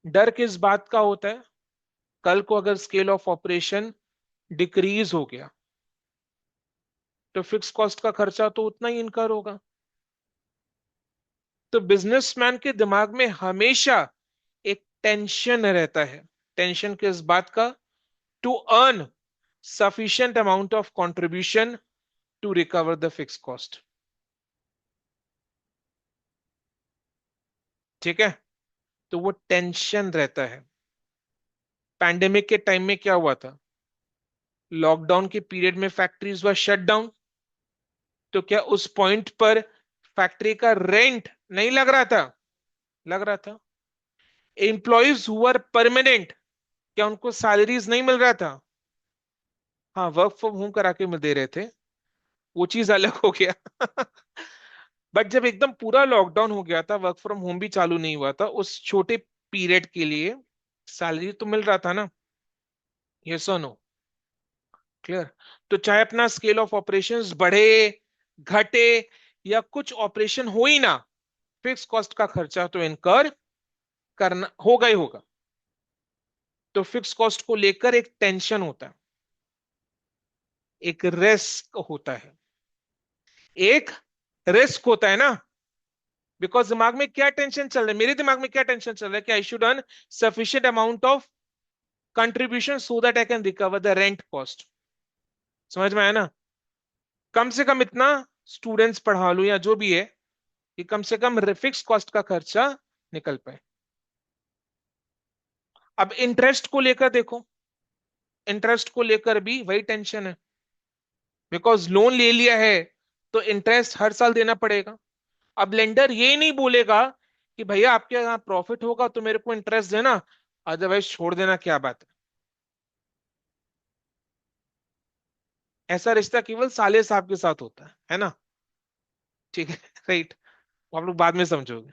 डर किस बात का होता है? कल को अगर स्केल ऑफ ऑपरेशन डिक्रीज हो गया तो फिक्स कॉस्ट का खर्चा तो उतना ही इनकर होगा। तो बिजनेसमैन के दिमाग में हमेशा एक टेंशन रहता है। टेंशन किस बात का? To earn sufficient amount of contribution to recover the fixed cost। ठीक है? तो वो टेंशन रहता है। पैंडेमिक के टाइम में क्या हुआ था? लॉकडाउन के पीरियड में फैक्ट्रीज वर शट डाउन। तो क्या उस पॉइंट पर फैक्ट्री का रेंट नहीं लग रहा था? लग रहा था। एम्प्लॉयज हुआ परमानेंट, क्या उनको सैलरीज नहीं मिल रहा था? हाँ, वर्क फ्रॉम होम करा के दे रहे थे, वो चीज अलग हो गया। बट जब एकदम पूरा लॉकडाउन हो गया था, वर्क फ्रॉम होम भी चालू नहीं हुआ था, उस छोटे पीरियड के लिए सैलरी तो मिल रहा था ना? यस और नो? क्लियर? तो चाहे अपना स्केल ऑफ ऑपरेशंस बढ़े, घटे, या कुछ ऑपरेशन हो ही ना, फिक्स कॉस्ट का खर्चा तो इनकर करना होगा ही होगा। तो फिक्स कॉस्ट को लेकर एक टेंशन होता है, एक रिस्क होता है, एक रिस्क होता है ना। बिकॉज दिमाग में क्या टेंशन चल रहा है, मेरे दिमाग में क्या टेंशन चल रहा है कि I should earn sufficient amount of contribution so that I can recover the rent cost. समझ में आया ना? कम से कम इतना स्टूडेंट्स पढ़ा लूं या जो भी है, कि कम से कम फिक्स कॉस्ट का खर्चा निकल पाए। अब इंटरेस्ट को लेकर देखो, इंटरेस्ट को लेकर भी वही टेंशन है, बिकॉज लोन ले लिया है तो इंटरेस्ट हर साल देना पड़ेगा। अब लेंडर ये नहीं बोलेगा कि भैया आपके यहाँ प्रॉफिट होगा तो मेरे को इंटरेस्ट देना, अदरवाइज छोड़ देना, क्या बात है। ऐसा रिश्ता केवल साले साहब के साथ होता है ना? ठीक है। राइट। आप लोग बाद में समझोगे।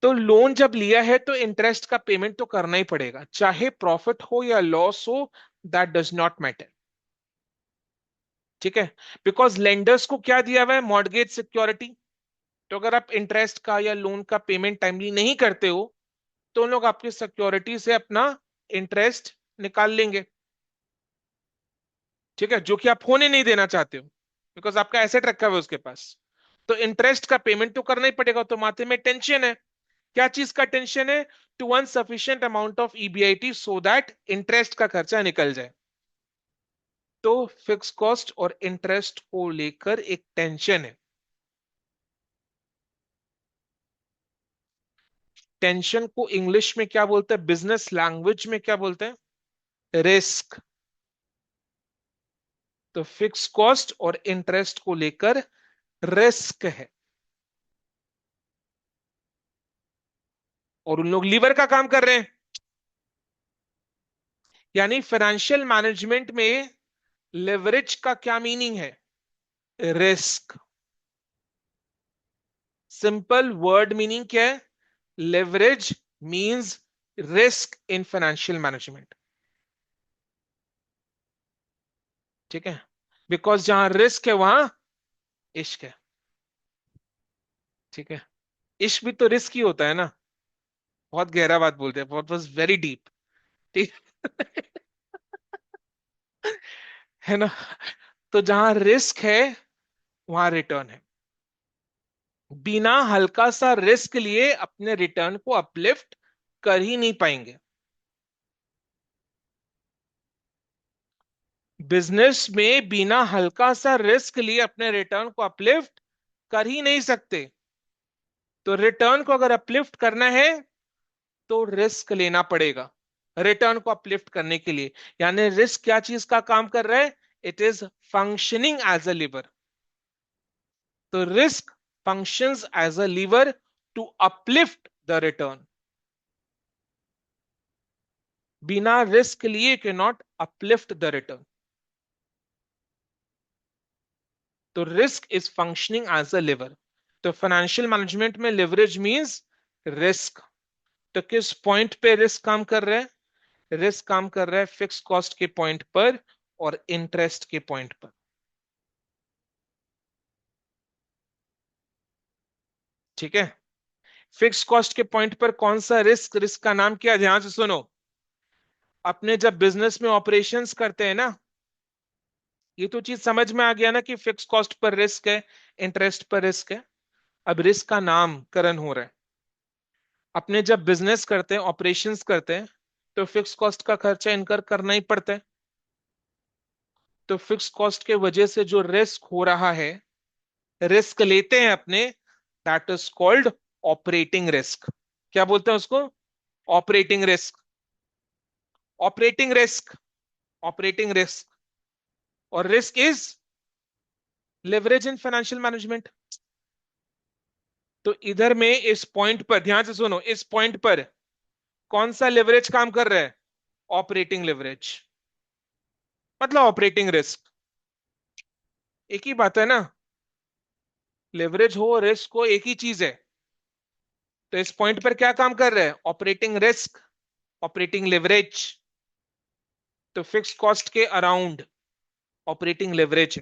तो लोन जब लिया है तो इंटरेस्ट का पेमेंट तो करना ही पड़ेगा, चाहे प्रॉफिट हो या लॉस हो, दैट डज नॉट मैटर। ठीक है। बिकॉज लेंडर्स को क्या दिया हुआ है? Mortgage security. तो अगर आप इंटरेस्ट का या लोन का पेमेंट टाइमली नहीं करते हो, तो उन लोग आपकी सिक्योरिटी से अपना इंटरेस्ट निकाल लेंगे। ठीक है, जो कि आप होने नहीं देना चाहते हो, बिकॉज आपका एसेट रखा हुआ है उसके पास। तो इंटरेस्ट का पेमेंट तो करना ही पड़ेगा, तो माथे में टेंशन है। क्या चीज का टेंशन है? To earn sufficient amount of EBIT so that interest का खर्चा निकल जाए। तो फिक्स कॉस्ट और इंटरेस्ट को लेकर एक टेंशन है। टेंशन को इंग्लिश में क्या बोलते हैं, बिजनेस लैंग्वेज में क्या बोलते हैं? रिस्क। तो फिक्स कॉस्ट और इंटरेस्ट को लेकर रिस्क है, और उन लोग लीवर का काम कर रहे हैं। यानी फाइनेंशियल मैनेजमेंट में लेवरेज का क्या मीनिंग है? रिस्क। सिंपल वर्ड मीनिंग क्या है? Leverage means risk in financial management. ठीक है। बिकॉज जहां रिस्क है वहां इश्क है। ठीक है। इश्क भी तो रिस्क ही होता है ना। बहुत गहरा बात बोलते हैं, बहुत वॉज वेरी डीप। ठीक है ना? तो जहां रिस्क है वहां रिटर्न है। बिना हल्का सा रिस्क लिए अपने रिटर्न को अपलिफ्ट कर ही नहीं पाएंगे। बिजनेस में बिना हल्का सा रिस्क लिए अपने रिटर्न को अपलिफ्ट कर ही नहीं सकते। तो रिटर्न को अगर अपलिफ्ट करना है तो रिस्क लेना पड़ेगा रिटर्न को अपलिफ्ट करने के लिए। यानी रिस्क क्या चीज का काम कर रहा है? It is functioning as a lever. तो risk functions as a lever to uplift the return. बिना रिस्क लिए can not uplift the return. तो risk is functioning as a lever. तो फाइनेंशियल मैनेजमेंट में लिवरेज मींस रिस्क। तो किस point पे risk काम कर रहा है? रिस्क काम कर रहा है फिक्स कॉस्ट के पॉइंट पर और इंटरेस्ट के पॉइंट पर। ठीक है। फिक्स कॉस्ट के पॉइंट पर कौन सा रिस्क? रिस्क का नाम क्या है? ध्यान से सुनो। अपने जब बिजनेस में ऑपरेशंस करते हैं ना, ये तो चीज समझ में आ गया ना कि फिक्स कॉस्ट पर रिस्क है, इंटरेस्ट पर रिस्क है। अब रिस्क का नामकरण हो रहा है। अपने जब बिजनेस करते हैं, ऑपरेशंस करते हैं, तो फिक्स कॉस्ट का खर्चा इनकर करना ही पड़ता है। तो फिक्स कॉस्ट के वजह से जो रिस्क हो रहा है, रिस्क लेते हैं अपने, that is called operating risk. क्या बोलते हैं उसको? Operating risk. Operating risk. Operating risk. और risk is leverage in financial management. तो इधर में इस पॉइंट पर ध्यान से सुनो, इस पॉइंट पर कौन सा लेवरेज काम कर रहा है? Operating leverage. मतलब ऑपरेटिंग रिस्क। एक ही बात है ना? लेवरेज हो रिस्क हो एक ही चीज है। तो इस पॉइंट पर क्या काम कर रहा है? Operating risk, operating leverage. तो फिक्स कॉस्ट के around operating leverage.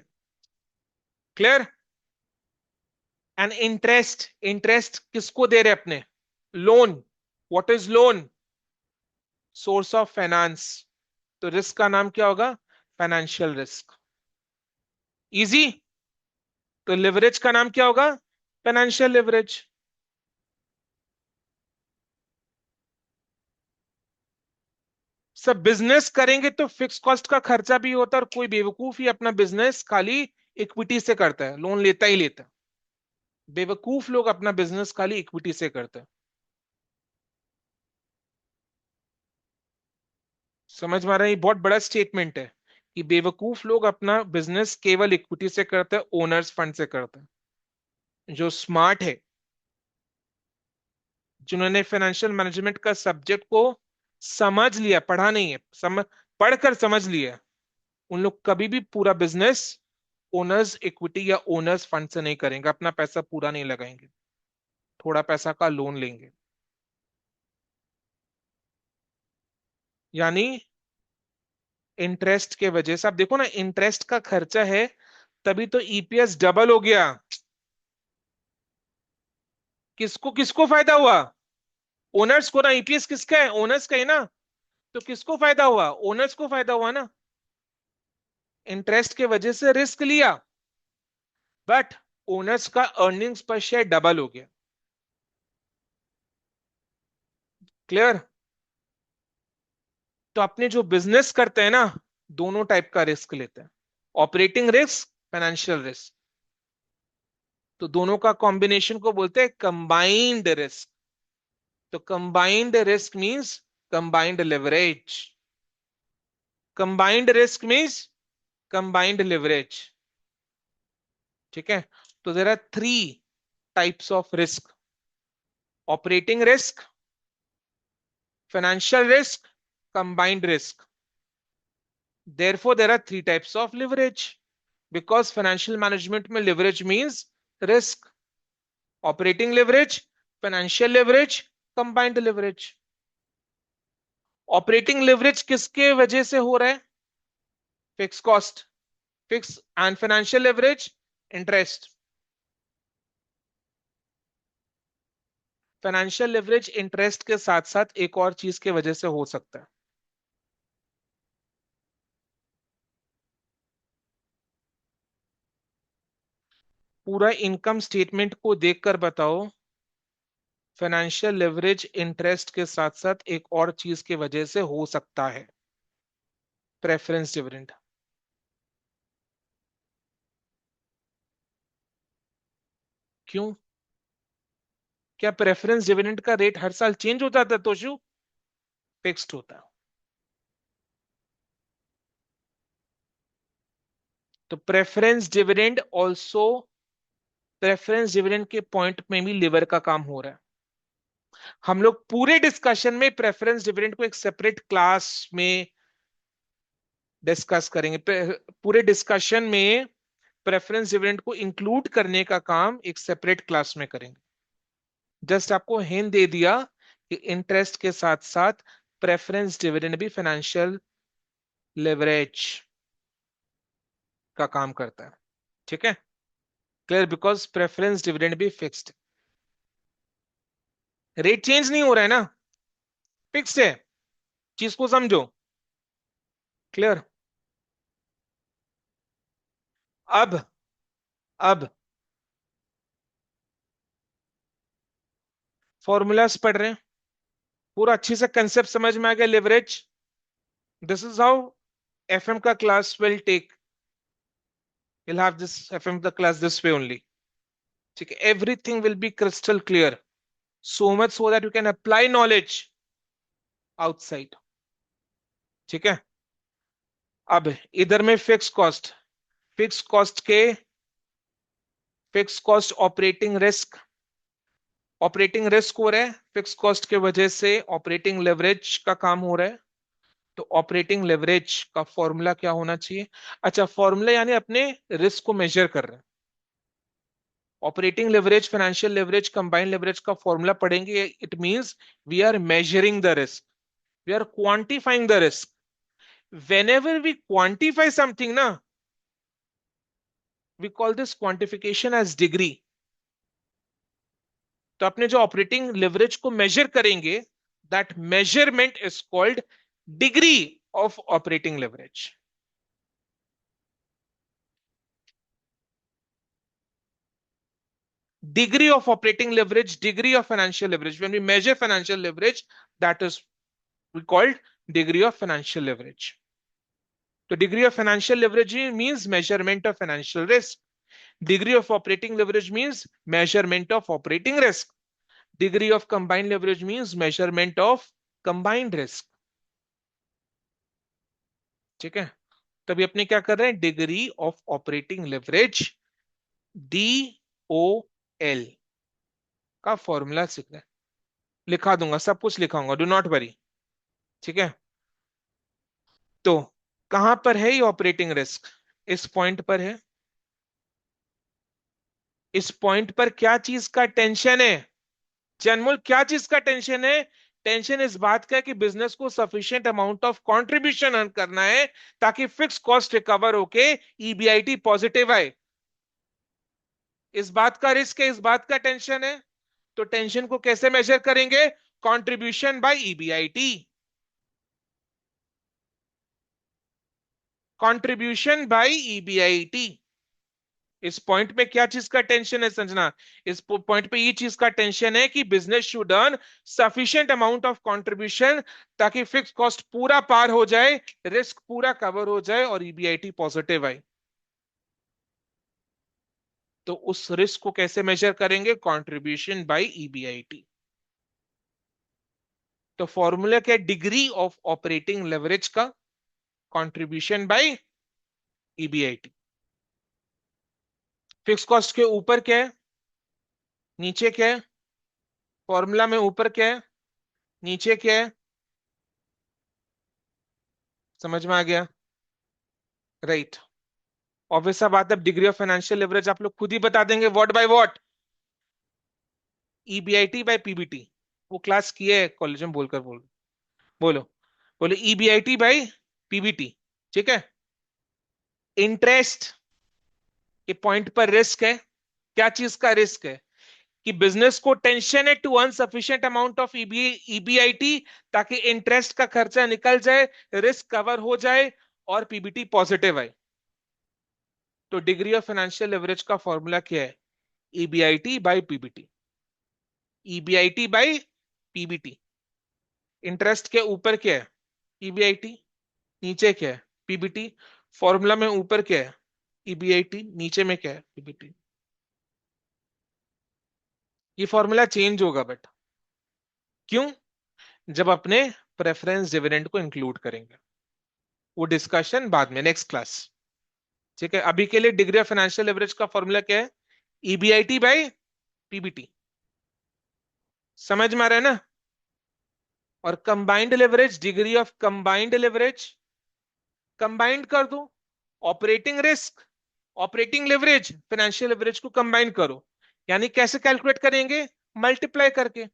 Clear? And interest, interest किसको दे रहे अपने? Loan. What is loan? Source of finance. तो रिस्क का नाम क्या होगा? Financial risk. इजी। तो लिवरेज का नाम क्या होगा? Financial leverage. सब बिजनेस करेंगे तो फिक्स कॉस्ट का खर्चा भी होता है, और कोई बेवकूफ ही अपना बिजनेस खाली इक्विटी से करता है, लोन लेता ही लेता है। बेवकूफ लोग अपना बिजनेस खाली इक्विटी से करते हैं। समझ में आ रहा है? ये बहुत बड़ा स्टेटमेंट है कि बेवकूफ लोग अपना बिजनेस केवल इक्विटी से करते हैं, ओनर्स फंड से करते हैं। जो स्मार्ट है, जिन्होंने फाइनेंशियल मैनेजमेंट का सब्जेक्ट को समझ लिया, पढ़ा नहीं है, पढ़कर समझ लिया, उन लोग कभी भी पूरा बिजनेस ओनर्स इक्विटी या ओनर्स फंड से नहीं करेंगे, अपना पैसा पूरा नहीं लगाएंगे, थोड़ा पैसा का लोन लेंगे। यानी इंटरेस्ट के वजह से आप देखो ना, इंटरेस्ट का खर्चा है, तभी तो ईपीएस डबल हो गया। किसको किसको फायदा हुआ? ओनर्स को ना। ईपीएस किसका है? ओनर्स का है ना। तो किसको फायदा हुआ? ओनर्स को फायदा हुआ ना। इंटरेस्ट के वजह से रिस्क लिया, बट ओनर्स का अर्निंग्स पर शेयर डबल हो गया। क्लियर? तो अपने जो बिजनेस करते हैं ना, दोनों टाइप का रिस्क लेते हैं, ऑपरेटिंग रिस्क, फाइनेंशियल रिस्क। तो दोनों का कॉम्बिनेशन को बोलते हैं कंबाइंड रिस्क। तो combined risk means combined leverage. Combined risk means combined leverage. ठीक है? तो there are three types of risk: operating risk, financial risk, combined risk. Therefore, there are three types of leverage because financial management में leverage means risk, operating leverage, financial leverage, combined leverage. Operating leverage किसके वजह से हो रहा है? Fix cost, fix and financial leverage, interest. Financial leverage interest के साथ साथ एक और चीज के वजह से हो सकता है। पूरा इनकम स्टेटमेंट को देखकर बताओ, फाइनेंशियल लेवरेज इंटरेस्ट के साथ साथ एक और चीज की वजह से हो सकता है: प्रेफरेंस डिविडेंड। क्यों? क्या प्रेफरेंस डिविडेंड का रेट हर साल चेंज होता था तोशु? फिक्स्ड होता। तो preference dividend also, preference dividend के पॉइंट में भी लिवर का काम हो रहा है। हम लोग पूरे डिस्कशन में प्रेफरेंस डिविडेंड को एक सेपरेट क्लास में डिस्कस करेंगे। पूरे डिस्कशन में प्रेफरेंस डिविडेंड को इंक्लूड करने का काम एक सेपरेट क्लास में करेंगे। जस्ट आपको हिंट दे दिया कि इंटरेस्ट के साथ साथ प्रेफरेंस डिविडेंड भी फाइनेंशियल लेवरेज का काम करता है। ठीक है? क्लियर? बिकॉज प्रेफरेंस डिविडेंड भी फिक्स्ड, रेट चेंज नहीं हो रहा है ना, फिक्स्ड है। चीज को समझो। क्लियर? अब अब फॉर्मूलाज पढ़ रहे हैं, पूरा अच्छे से कंसेप्ट समझ में आ गया। Leverage, this is how FM का class will take, you'll have this fm the class this way only. ठीक है? Everything will be crystal clear, so much so that you can apply knowledge outside. ठीक है? अब इधर में fix cost, fix cost के fix cost operating risk, operating risk हो रहा है फिक्स कॉस्ट के वजह से, ऑपरेटिंग लेवरेज का काम हो रहा है। तो ऑपरेटिंग लेवरेज का फॉर्मूला क्या होना चाहिए? अच्छा, फॉर्मूला यानी अपने रिस्क को मेजर कर रहे हैं। Operating leverage, financial leverage, combined leverage का फॉर्मूला पढ़ेंगे। It means we are measuring the risk, we are quantifying the risk. whenever we quantify something na, we call this quantification as degree. तो अपने जो operating leverage को major करेंगे, that measurement is called degree of operating leverage. Degree of operating leverage, degree of financial leverage. When we measure financial leverage, that is we called degree of financial leverage. तो degree of financial leverage means measurement of financial risk. Degree of operating leverage means measurement of operating risk. Degree of combined leverage means measurement of combined risk. ठीक है। तभी अपने क्या कर रहे हैं, degree of operating leverage, D O L का formula सीख रहे हैं। लिखा दूंगा, सब कुछ लिखाऊंगा, डू नॉट वरी। ठीक है। तो कहां पर है ये ऑपरेटिंग रिस्क? इस पॉइंट पर है। इस पॉइंट पर क्या चीज का टेंशन है? जनमूल क्या चीज का टेंशन है? टेंशन इस बात का है कि बिजनेस को sufficient amount of contribution earn करना है ताकि फिक्स कॉस्ट रिकवर होके ईबीआईटी पॉजिटिव आए। इस बात का रिस्क है, इस बात का टेंशन है। तो टेंशन को कैसे मेजर करेंगे? Contribution by EBIT. Contribution by EBIT. इस पॉइंट पे क्या चीज का टेंशन है संजना? इस पॉइंट पे ये चीज का टेंशन है कि business should earn sufficient amount of contribution ताकि फिक्स कॉस्ट पूरा पार हो जाए, रिस्क पूरा कवर हो जाए और ईबीआईटी पॉजिटिव आए। तो उस रिस्क को कैसे मेजर करेंगे? Contribution by EBIT. तो फॉर्मूला क्या है डिग्री ऑफ ऑपरेटिंग लेवरेज का? Contribution by EBIT. Fix cost के ऊपर क्या है, नीचे क्या है? फॉर्मूला में ऊपर क्या है, नीचे क्या है? समझ में आ गया? राइट। ऑब्वियस सा बात है, डिग्री ऑफ फाइनेंशियल लेवरेज आप लोग खुद ही बता देंगे what by what. EBIT by PBT. वो क्लास की है कॉलेज में, बोलकर बोलो। बोलो। बोलो ईबीआईटी बाय पीबीटी। ठीक है। इंटरेस्ट के पॉइंट पर रिस्क है। क्या चीज का रिस्क है? कि बिजनेस को टेंशन है to earn sufficient amount of EBIT ताकि इंटरेस्ट का खर्चा निकल जाए, रिस्क कवर हो जाए और पीबीटी पॉजिटिव आए। तो डिग्री ऑफ फाइनेंशियल लेवरेज का फॉर्मूला क्या है? EBIT by PBT. EBIT by PBT. Interest के ऊपर क्या है? ईबीआईटी। नीचे क्या है? पीबीटी। फॉर्मूला में ऊपर क्या है? ईबीआईटी। नीचे में क्या है? पीबीटी। ये फॉर्मूला चेंज होगा बट क्यों? जब अपने प्रेफरेंस डिविडेंड को इंक्लूड करेंगे। वो डिस्कशन बाद में, नेक्स्ट क्लास। ठीक है। अभी के लिए डिग्री ऑफ फाइनेंशियल लेवरेज का फॉर्मूला क्या है? EBIT by PBT. समझ में आ रहा है ना? और combined leverage, degree of combined leverage, combined कर दो operating risk, operating leverage, financial leverage को कंबाइन करो। यानी कैसे कैलकुलेट करेंगे? मल्टीप्लाई करके।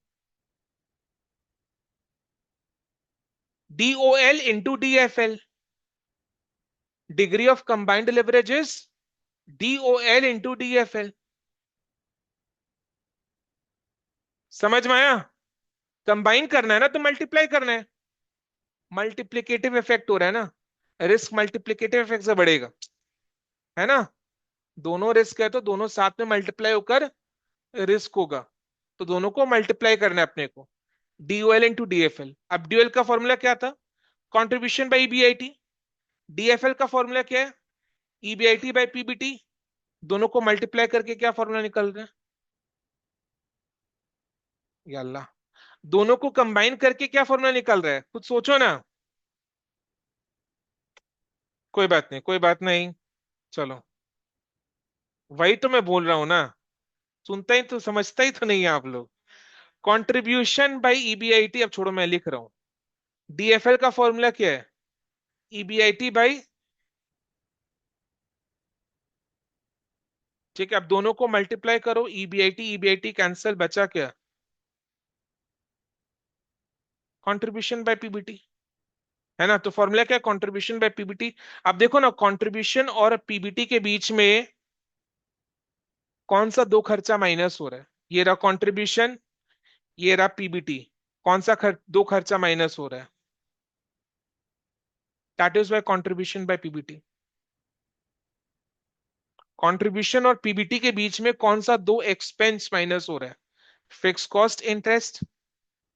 DOL into DFL. Degree of combined leverage is DOL into DFL. समझ में आया? कंबाइन करना है ना तो मल्टीप्लाई करना है। मल्टीप्लिकेटिव इफेक्ट हो रहा है ना, रिस्क मल्टीप्लिकेटिव इफेक्ट से बढ़ेगा, है ना? दोनों रिस्क है तो दोनों साथ में मल्टीप्लाई होकर रिस्क होगा। तो दोनों को मल्टीप्लाई करना है अपने को। DOL into DFL. अब डीओएल का फॉर्मूला क्या था? Contribution by EBIT. डीएफएल का फॉर्मूला क्या है? EBIT by PBT. दोनों को मल्टीप्लाई करके क्या फॉर्मूला निकल रहा है? या अल्लाह, दोनों को कंबाइन करके क्या फॉर्मूला निकल रहा है? कुछ सोचो ना। कोई बात नहीं, कोई बात नहीं। चलो, वही तो मैं बोल रहा हूं ना। सुनता ही तो, समझता ही तो नहीं है आप लोग। कंट्रीब्यूशन बाय ईबीआईटी, अब छोड़ो मैं लिख रहा हूं। डीएफएल का फॉर्मूला क्या है? EBIT by. ठीक है, अब दोनों को मल्टीप्लाई करो, ईबीआईटी ईबीआईटी कैंसिल, बचा क्या? Contribution by PBT. है ना? तो फॉर्मूला क्या है? Contribution by PBT. अब देखो ना, कंट्रीब्यूशन और पीबीटी के बीच में कौन सा दो खर्चा माइनस हो रहा है? ये रहा कंट्रीब्यूशन, ये रहा पीबीटी। कौन सा दो खर्चा माइनस हो रहा है? That is by contribution by PBT. Contribution और पीबीटी के बीच में कौन सा दो एक्सपेंस माइनस हो रहा है? Fix cost, interest.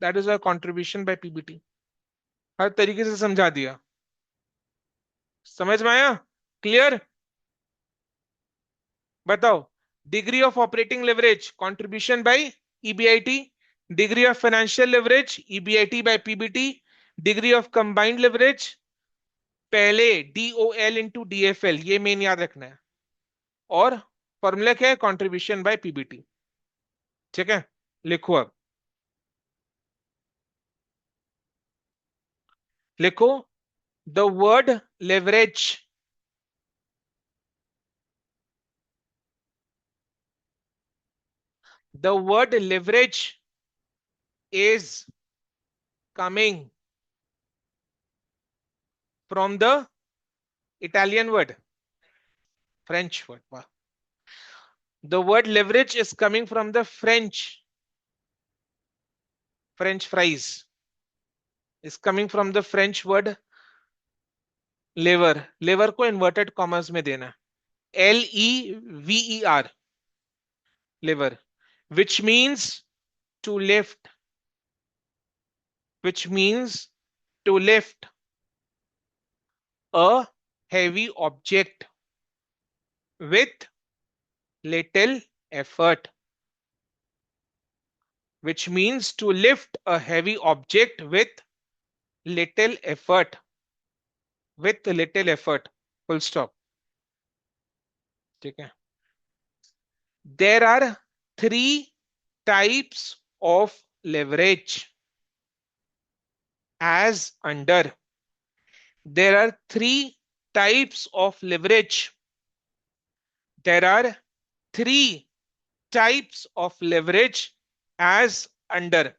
That is by contribution by PBT. हर तरीके से समझा दिया। समझ में आया? क्लियर? बताओ। Degree of operating leverage contribution by EBIT, degree of financial leverage EBIT by PBT, degree of combined leverage पहले डीओएल इंटू डीएफएल, ये मेन याद रखना है। और फॉर्मूला क्या है? Contribution by PBT. ठीक है, लिखो अब। लिखो the word leverage, the word leverage is coming from the Italian word, French word. The word leverage is coming from the French fries is coming from the French word lever. Lever को inverted commas में देना, lever, lever, which means to lift, which means to lift a heavy object with little effort, which means to lift a heavy object with little effort, with little effort, full stop. ठीक है? There are three types of leverage as under. There are three types of leverage. There are three types of leverage as under.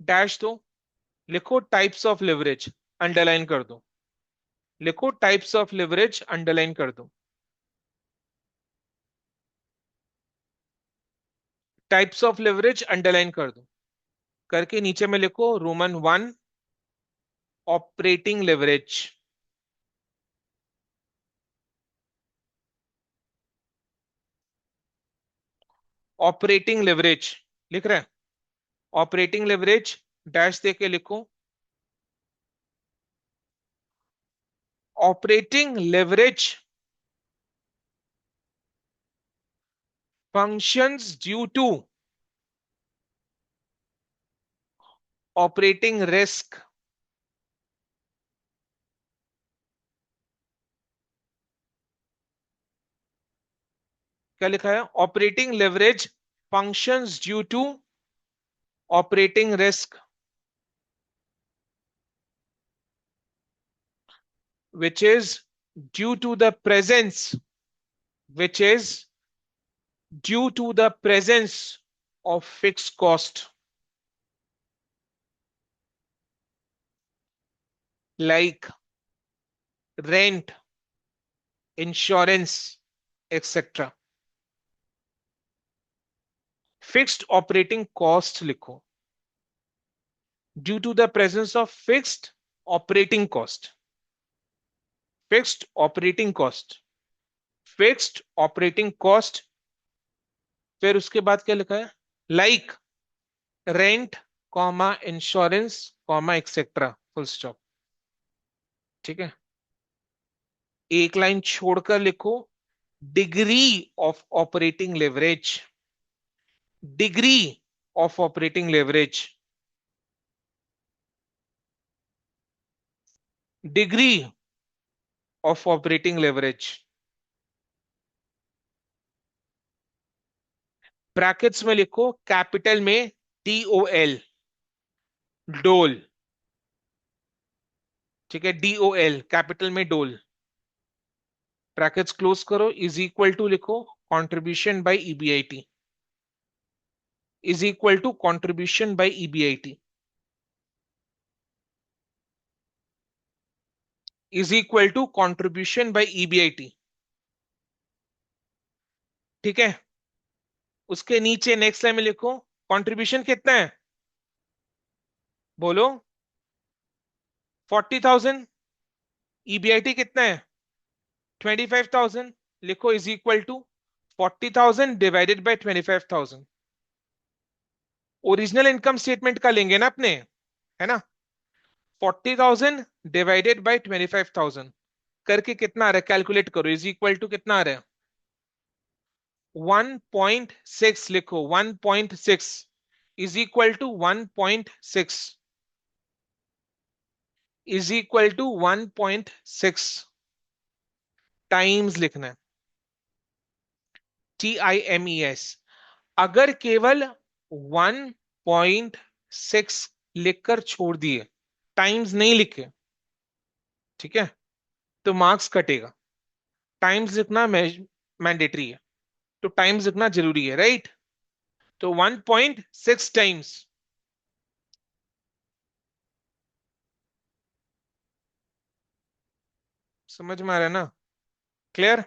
Dash दो, लिखो types of leverage, underline कर दो। लिखो types of leverage, underline कर दो। Types of leverage underline कर दो करके नीचे में लिखो roman 1 operating leverage. Operating leverage लिख रहे हैं, ऑपरेटिंग लेवरेज डैश दे के लिखो। Operating leverage functions due to operating risk. क्या लिखा है? Operating leverage functions due to operating risk which is due to the presence, which is due to the presence of fixed cost like rent, insurance, etc. Fixed operating cost लिखो, due to the presence of fixed operating cost, fixed operating cost, fixed operating cost। फिर उसके बाद क्या लिखा है? Like rent, comma insurance, comma etcetera, full stop. ठीक है, एक लाइन छोड़कर लिखो degree of operating leverage, degree of operating leverage, degree of operating leverage. Brackets में लिखो कैपिटल में डीओएल, डोल। ठीक है, डीओएल कैपिटल में डोल, ब्रैकेट्स क्लोज करो, इज इक्वल टू लिखो contribution by EBIT, is equal to contribution by EBIT, is equal to contribution by EBIT. ठीक है, उसके नीचे नेक्स्ट लाइन में लिखो कंट्रीब्यूशन कितना है, बोलो। 40,000। ईबीआईटी कितना है? 25,000। लिखो is equal to 40,000 divided by 25,000। Original income statement का लेंगे ना अपने, है ना। 40,000 डिवाइडेड बाई 25,000 करके कितना आ रहा है, कैलकुलेट करो, इज इक्वल टू कितना आ रहा है, 1.6 लिखो, 1.6 is equal to 1.6 is equal to 1.6 times लिखना है, TIMES। अगर केवल 1.6 लिखकर छोड़ दिए, टाइम्स नहीं लिखे, ठीक है, तो मार्क्स कटेगा। टाइम्स लिखना मैंडेटरी है, तो टाइम्स लिखना जरूरी है, राइट। तो 1.6 टाइम्स, समझ में आ रहा है ना, क्लियर।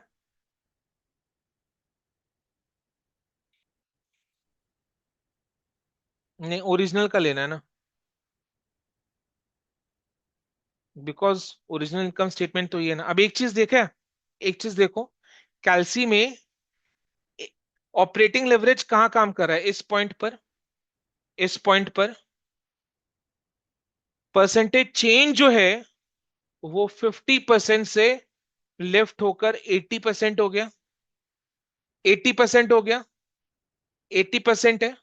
नहीं, ओरिजिनल का लेना है ना, बिकॉज ओरिजिनल इनकम स्टेटमेंट तो ये है ना। अब एक चीज देखा है, एक चीज देखो, कैल्सी में ऑपरेटिंग लेवरेज कहाँ काम कर रहा है, इस पॉइंट पर, इस पॉइंट पर परसेंटेज चेंज जो है वो 50% से लेफ्ट होकर 80% हो गया, 80% हो गया, 80% है,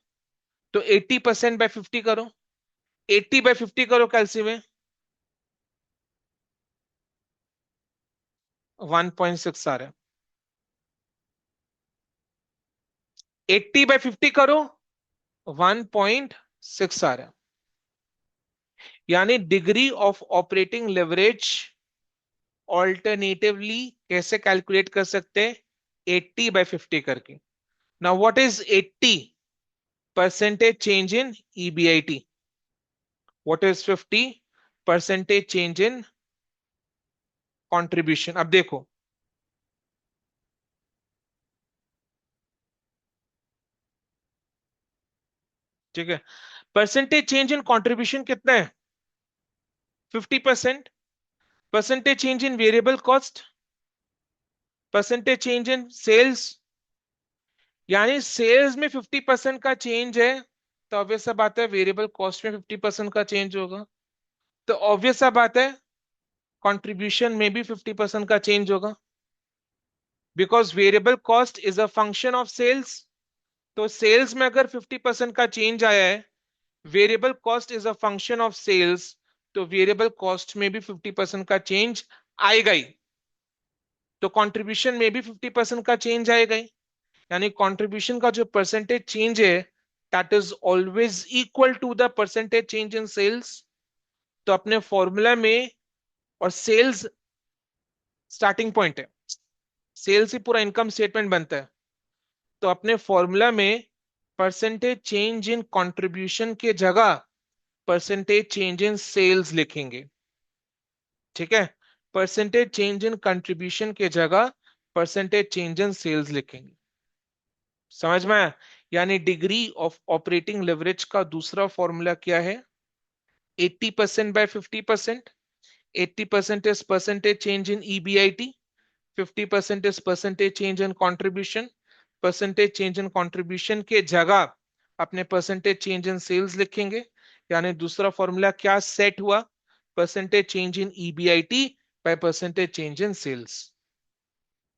तो 80% बाय 50 करो, 80/50 करो कैल्सी में, 1.6 आ रहा है। 80/50 करो, 1.6 आ रहा है। यानी degree of operating leverage alternatively कैसे कैलकुलेट कर सकते हैं, 80/50 करके। Now what is 80? Percentage change in EBIT। What is 50? Percentage change in contribution. अब देखो, ठीक है, परसेंटेज चेंज इन कंट्रीब्यूशन कितना है, 50%। Percentage change in variable cost, percentage change in sales, यानी सेल्स में 50% का चेंज है, तो ऑब्वियस सा बात है वेरिएबल कॉस्ट में 50% का चेंज होगा। तो ऑब्वियस सा बात है कंट्रीब्यूशन में भी 50% का चेंज होगा, because variable cost is a function of sales. तो सेल्स में अगर 50% का चेंज आया है, variable cost is a function of sales, तो वेरिएबल कॉस्ट में भी 50% का चेंज आएगा ही, तो कंट्रीब्यूशन में भी 50% का चेंज आएगा ही। यानी कंट्रीब्यूशन का जो परसेंटेज चेंज है, that is always equal to the percentage change in sales. तो अपने फॉर्मूला में, और सेल्स स्टार्टिंग पॉइंट है, सेल्स ही पूरा इनकम स्टेटमेंट बनता है, तो अपने फॉर्मूला में परसेंटेज चेंज इन कंट्रीब्यूशन के जगह परसेंटेज चेंज इन सेल्स लिखेंगे, ठीक है। परसेंटेज चेंज इन कंट्रीब्यूशन के जगह परसेंटेज चेंज इन सेल्स लिखेंगे, समझ में आया। यानी डिग्री ऑफ ऑपरेटिंग लेवरेज का दूसरा फॉर्मूला क्या है, 80%/50%। 80% is percentage change in EBIT, 50% is percentage change in contribution। Percentage change in contribution के जगह अपने परसेंटेज चेंज इन सेल्स लिखेंगे। यानी दूसरा फॉर्मूला क्या सेट हुआ, percentage change in EBIT by percentage change in sales.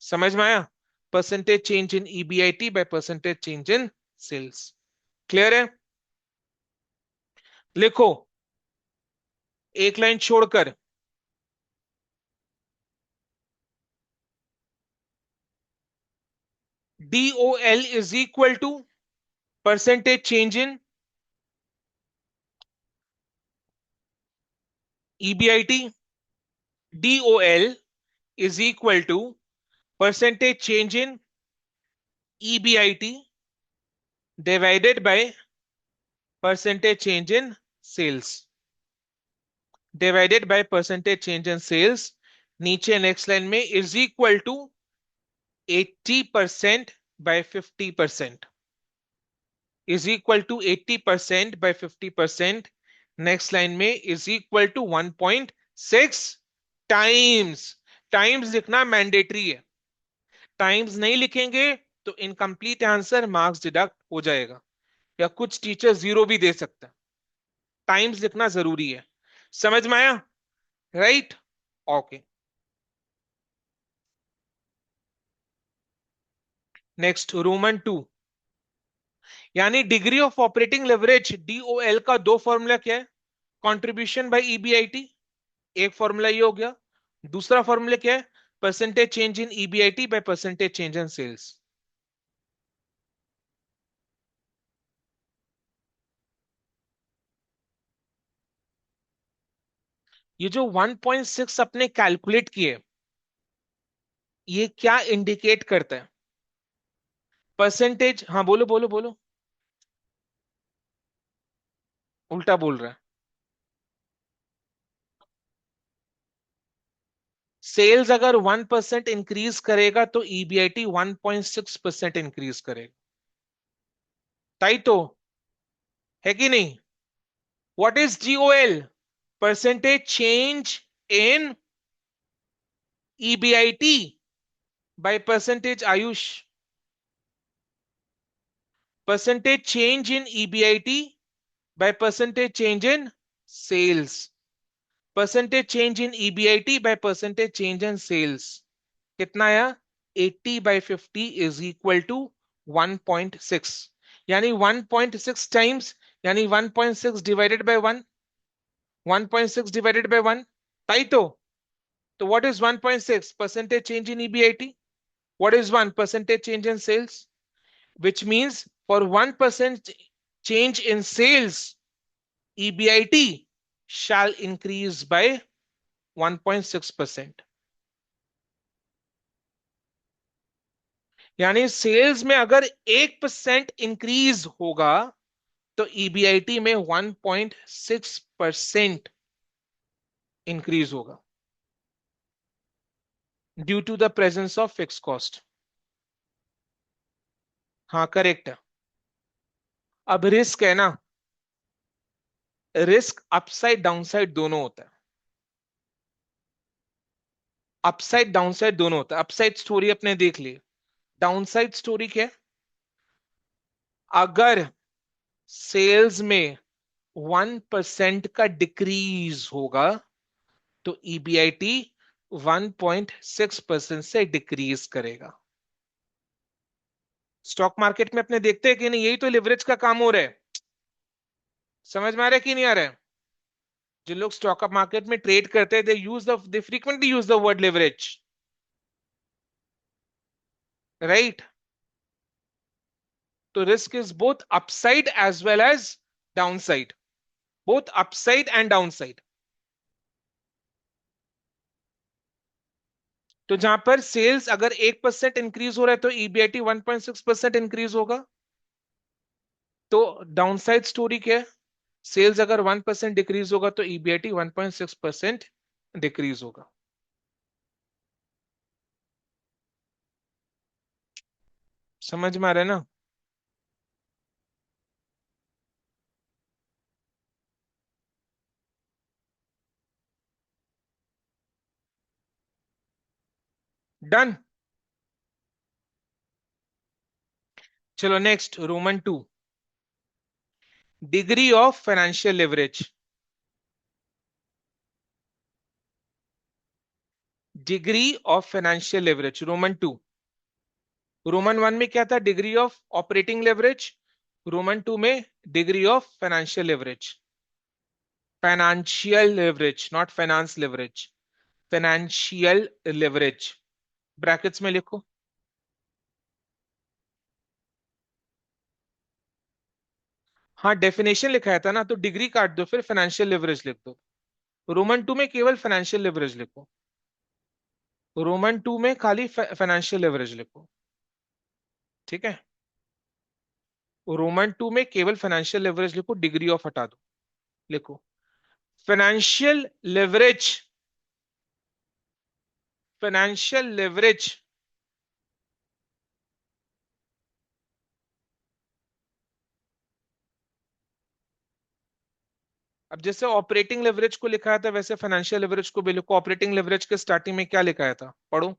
समझ में आया, percentage change in EBIT by percentage change in sales. Clear है। लिखो, एक लाइन छोड़कर, DOL is equal to percentage change in EBIT। DOL is equal to percentage change in EBIT divided by percentage change in sales, divided by percentage change in sales। नीचे next line में is equal to 80% by 50%, is equal to 80% by 50%। Next line में is equal to 1.6 times. Times लिखना mandatory है, times नहीं लिखेंगे तो incomplete answer marks deduct हो जाएगा। या कुछ टीचर जीरो भी दे सकते हैं। टाइम्स लिखना जरूरी है। समझ में आया? Right. Okay. Next roman two, यानी degree of operating leverage DOL का दो फॉर्मूला क्या है? कंट्रीब्यूशन बाय ईबीआईटी, एक फॉर्मूला ये हो गया। दूसरा फॉर्मूला क्या है? Percentage change in EBIT by percentage change in sales. ये जो 1.6 अपने कैलकुलेट किए, ये क्या इंडिकेट करता है? परसेंटेज, हाँ बोलो बोलो बोलो। उल्टा बोल रहा है। सेल्स अगर 1% इंक्रीज करेगा तो ईबीआईटी 1.6% इंक्रीज करेगा। ताई तो है कि नहीं? What is GOL? Percentage change in EBIT by percentage, Ayush. Percentage change in EBIT by percentage change in sales. Percentage change in EBIT by percentage change in sales कितना आया? 80/50 इज इक्वल टू 1.6। यानी 1.6 times, यानी 1.6 divided by 1, 1.6 divided by 1। ताई तो what is 1.6? Percentage change in EBIT. What is 1? Percentage change in sales. which means for 1% change in sales, EBIT shall increase by 1.6%। यानी sales में अगर 1% increase होगा तो EBIT में 1.6% इंक्रीज होगा, due to the presence of fix cost. हाँ correct है। अब रिस्क है ना, रिस्क अपसाइड डाउनसाइड दोनों होता है। अपसाइड डाउनसाइड दोनों होता है। अपसाइड स्टोरी अपने देख ली। डाउनसाइड स्टोरी क्या है? अगर सेल्स में 1% का डिक्रीज होगा तो ईबीआईटी 1.6% से डिक्रीज करेगा। स्टॉक मार्केट में अपने देखते हैं कि नहीं, यही तो लिवरेज का काम हो रहा है। समझ में आ रहा है कि नहीं आ रहा है? जो लोग स्टॉक मार्केट में ट्रेड करते हैं, they frequently use the word leverage. Right. तो risk is both upside as well as downside, both upside and downside. तो जहां पर सेल्स अगर 1% इंक्रीज हो रहा है तो ईबीआईटी 1.6% इंक्रीज होगा। तो डाउनसाइड स्टोरी क्या है? सेल्स अगर 1% डिक्रीज होगा तो ईबीआईटी 1.6% डिक्रीज होगा। समझ में आ रहा है ना? डन। चलो next roman two, degree of financial leverage. Degree of financial leverage roman two. Roman one में क्या था? Degree of operating leverage. Roman two में degree of financial leverage. Financial leverage, not finance leverage. Financial leverage brackets में लिखो। हाँ definition लिखाया था ना, तो डिग्री काट दो, फिर फाइनेंशियल लिवरेज लिख दो। रोमन टू में केवल फाइनेंशियल लिवरेज लिखो। रोमन टू में खाली फाइनेंशियल लिवरेज लिखो। ठीक है। रोमन टू में केवल फाइनेंशियल लिवरेज लिखो, डिग्री ऑफ हटा दो। लिखो फाइनेंशियल लिवरेज। Financial leverage. अब जैसे ऑपरेटिंग लिवरेज को लिखा था वैसे फाइनेंशियल लिवरेज को भी लिखो। ऑपरेटिंग लिवरेज के स्टार्टिंग में क्या लिखाया था, पढ़ो।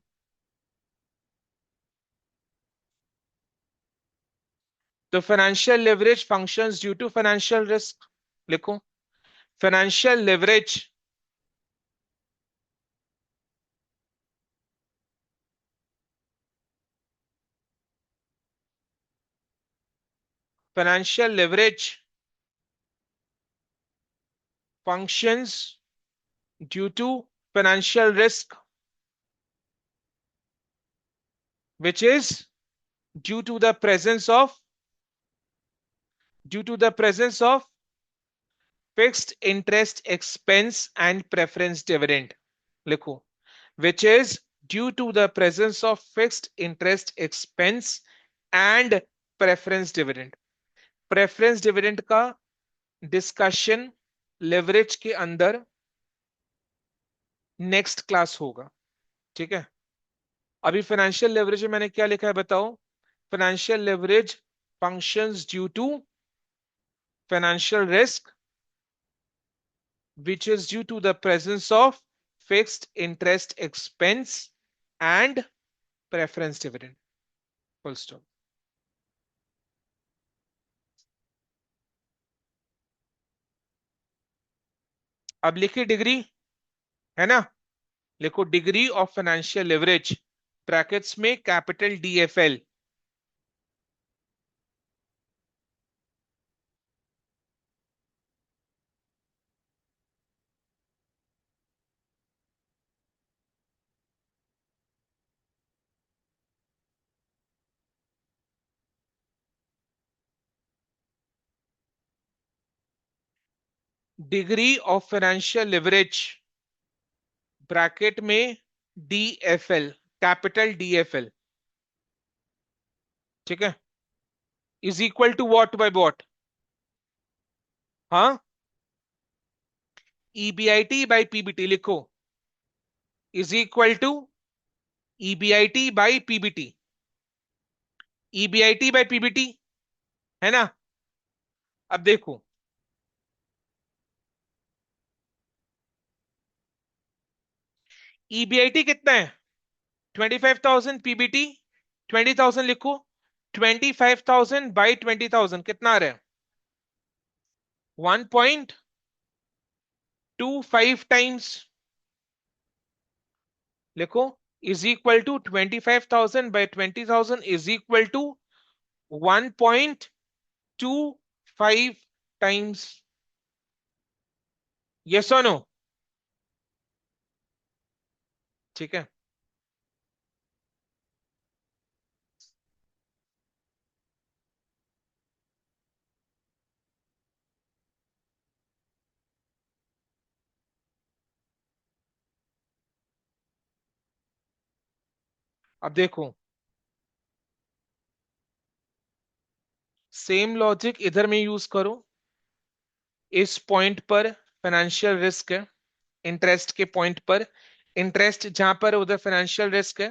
तो financial leverage functions due to financial risk, लिखो financial leverage financial leverage functions due to financial risk which is due to the presence of due to the presence of fixed interest expense and preference dividend, लिखो which is due to the presence of fixed interest expense and preference dividend. preference dividend का discussion leverage के अंदर next class होगा, ठीक है। अभी financial leverage में मैंने क्या लिखा है बताओ। Financial leverage functions due to financial risk which is due to the presence of fixed interest expense and preference dividend, full stop। अब लिखिए डिग्री, है ना। लिखो degree of financial leverage brackets में capital DFL. Degree of financial leverage bracket में DFL, capital DFL, ठीक है, is equal to what by what. हाँ, ईबीआईटी बाय पीबीटी लिखो is equal to EBIT by PBT. EBIT by PBT, है ना। अब देखो ईबीआईटी कितना है 25,000, पीबीटी 20,000, लिखो 25,000 बाई 20,000 कितना आ रहा है 1.25 टाइम्स, लिखो is equal to 25,000 by 20,000 is equal to 1.25 times. Yes और नो, ठीक है। अब देखो सेम लॉजिक इधर में यूज करो। इस पॉइंट पर फाइनेंशियल रिस्क है, इंटरेस्ट के पॉइंट पर इंटरेस्ट जहां पर उधर फाइनेंशियल रिस्क है,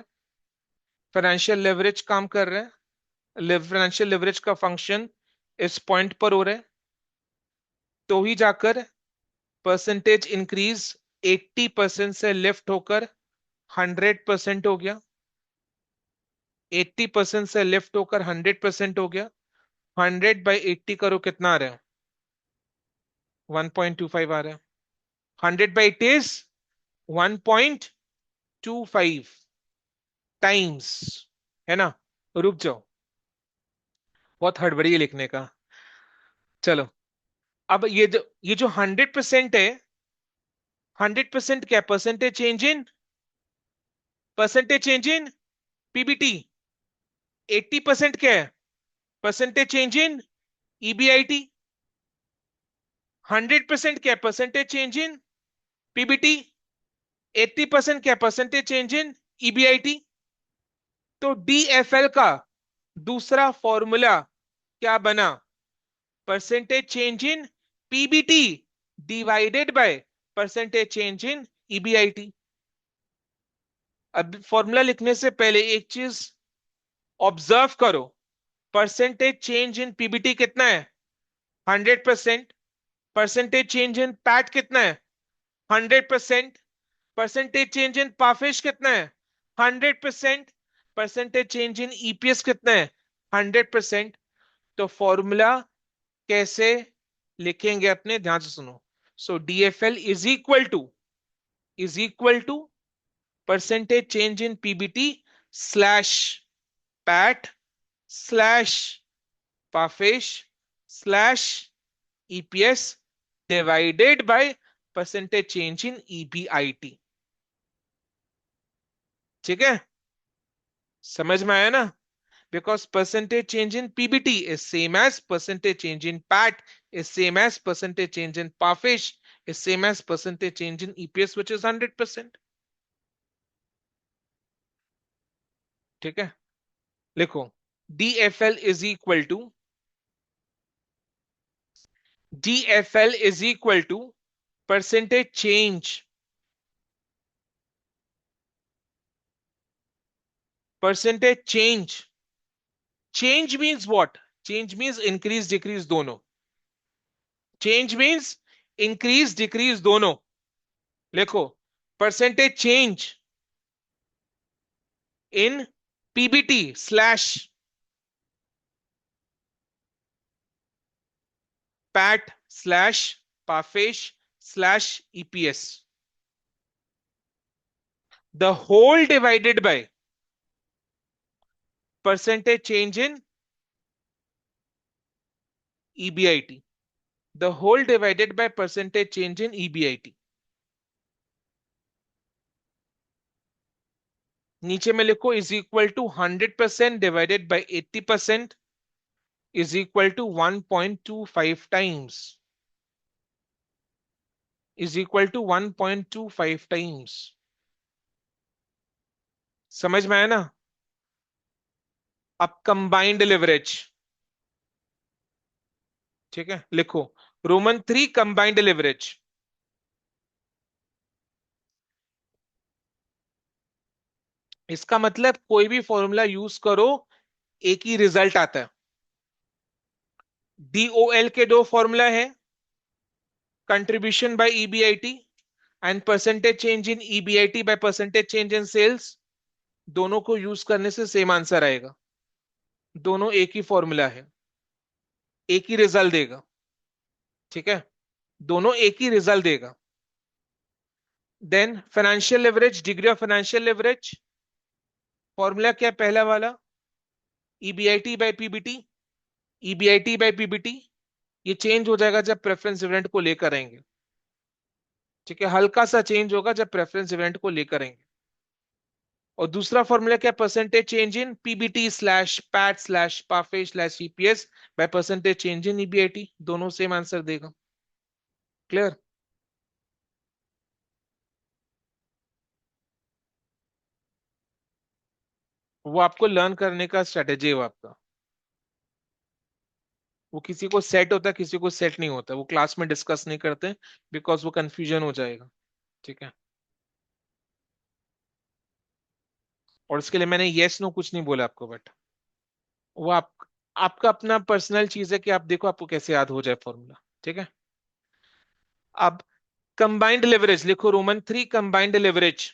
फाइनेंशियल लेवरेज काम कर रहा है, फाइनेंशियल लेवरेज का फंक्शन इस पॉइंट पर हो रहा है, तो ही जाकर परसेंटेज इंक्रीज 80% से लिफ्ट होकर 100% हो गया। 80% से लिफ्ट होकर 100% हो गया। 100/80 करो कितना आ रहा है 1.25 आ रहा है। 100/80 इज 1.25 टाइम्स, है ना। रुक जाओ, बहुत हड़बड़ी है लिखने का। चलो, अब ये जो 100% है, 100% क्या परसेंटेज चेंज इन, पीबीटी। 80% क्या है परसेंटेज चेंज इन ईबीआईटी। 100% क्या परसेंटेज चेंज इन पीबीटी। 80% क्या परसेंटेज चेंज इन ईबीआईटी। तो डीएफएल का दूसरा फॉर्मूला क्या बना, percentage change in PBT divided by percentage change in EBIT. अब फॉर्मूला लिखने से पहले एक चीज ऑब्जर्व करो, परसेंटेज चेंज इन पीबीटी कितना है 100%। परसेंटेज चेंज इन पैट कितना है 100%। परसेंटेज चेंज इन पाफिश कितना है 100%। परसेंटेज चेंज इन ईपीएस कितना है 100%। तो फॉर्मूला कैसे लिखेंगे अपने, ध्यान से सुनो। So DFL is equal to percentage change in PBT slash PAT slash पाफेश slash EPS divided by percentage change in EBIT. ठीक है, समझ में आया ना? Because percentage change in PBT is same as percentage change in PAT is same as percentage change in PAFISH is same as percentage change in EPS which is 100%। ठीक है, लिखो DFL is equal to DFL is equal to percentage change means what? Change means increase decrease दोनों। Change means increase decrease दोनों। लिखो percentage change in PBT slash PAT slash PAFESH slash EPS, the whole divided by percentage change in EBIT, the whole divided by percentage change in EBIT। नीचे में लिखो is equal to 100% divided by 80% is equal to 1.25 times, is equal to 1.25 times. समझ में आया ना? अब combined leverage, ठीक है, लिखो रोमन 3 कंबाइंड लिवरेज। इसका मतलब कोई भी फॉर्मूला यूज करो एक ही रिजल्ट आता है। डीओएल के दो फॉर्मूला है, contribution by EBIT and percentage change in EBIT by percentage change in sales. दोनों को यूज करने से सेम आंसर आएगा, दोनों एक ही फॉर्मूला है, एक ही रिजल्ट देगा। ठीक है, दोनों एक ही रिजल्ट देगा। Then financial leverage, degree of financial leverage formula क्या है पहला वाला? EBIT by PBT, EBIT by PBT. ये चेंज हो जाएगा जब प्रेफरेंस इवेंट को लेकर आएंगे। ठीक है, हल्का सा चेंज होगा जब प्रेफरेंस इवेंट को लेकर आएंगे। और दूसरा फॉर्मूला क्या? Percentage change in PBT slash PAT slash पाफे slash EPS by percentage change in EBIT. दोनों सेम आंसर देगा। क्लियर? वो आपको लर्न करने का स्ट्रेटेजी है वो आपका। वो किसी को सेट होता है, किसी को सेट नहीं होता, वो क्लास में डिस्कस नहीं करते बिकॉज वो कंफ्यूजन हो जाएगा। ठीक है, और इसके लिए मैंने येस नो कुछ नहीं बोला आपको, बट वो आपका अपना पर्सनल चीज है कि आप देखो आपको कैसे याद हो जाए फॉर्मूला। ठीक है, अब कंबाइंड लेवरेज लिखो Roman 3 combined leverage.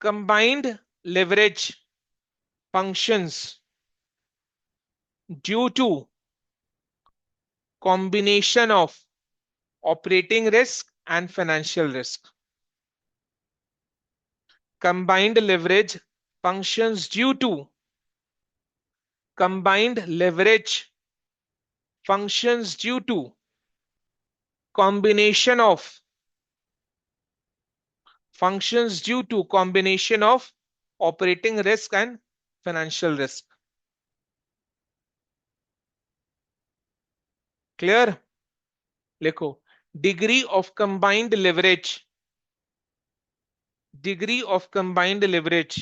Combined leverage functions due to combination of operating risk and financial risk। Combined leverage functions due to combined leverage functions due to combination of functions due to combination of operating risk and financial risk। Clear? लिखो degree of combined leverage, degree of combined leverage,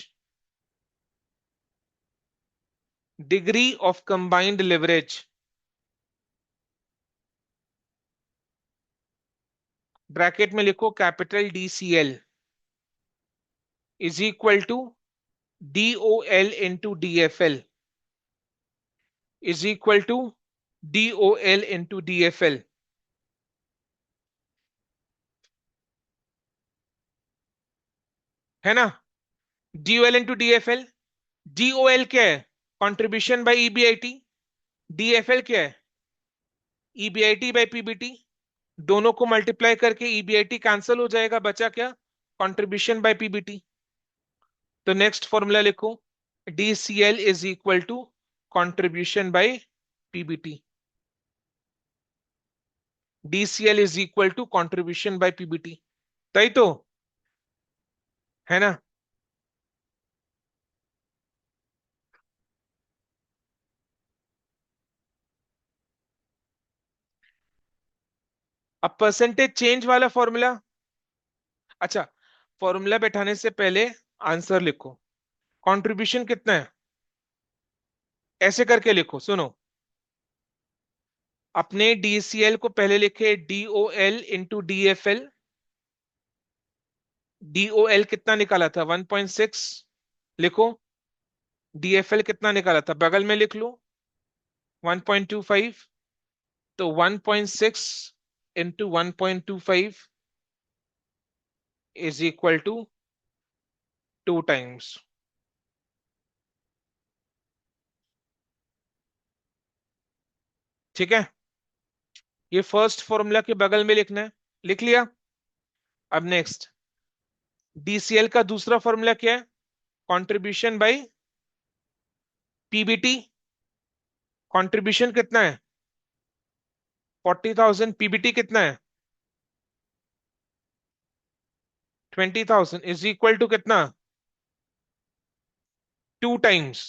degree of combined leverage bracket में लिखो capital DCL is equal to DOL into DFL is equal to DOL into DFL। है ना? DOL into DFL DOL क्या है? Contribution by EBIT. DFL क्या है? EBIT by PBT. दोनों को मल्टीप्लाई करके ईबीआईटी कैंसिल हो जाएगा, बचा क्या? Contribution by PBT. तो नेक्स्ट फॉर्मूला लिखो, DCL is equal to contribution by PBT. DCL is equal to contribution by PBT. तई तो है ना? अब परसेंटेज चेंज वाला फॉर्मूला। अच्छा, फॉर्मूला बैठाने से पहले आंसर लिखो। कंट्रीब्यूशन कितना है? ऐसे करके लिखो, सुनो। अपने DCL को पहले लिखे DOL इंटू DFL। DOL कितना निकाला था? 1.6। लिखो। DFL कितना निकाला था? बगल में लिख लो, 1.25। तो 1.6 into 1.25 is equal to 2 times. ठीक है, ये फर्स्ट फॉर्मूला के बगल में लिखना है। लिख लिया? अब नेक्स्ट, DCL का दूसरा फॉर्मूला क्या है? Contribution by PBT. कंट्रीब्यूशन कितना है? 40,000। पीबीटी कितना है? 20,000 इज इक्वल टू कितना? 2 टाइम्स।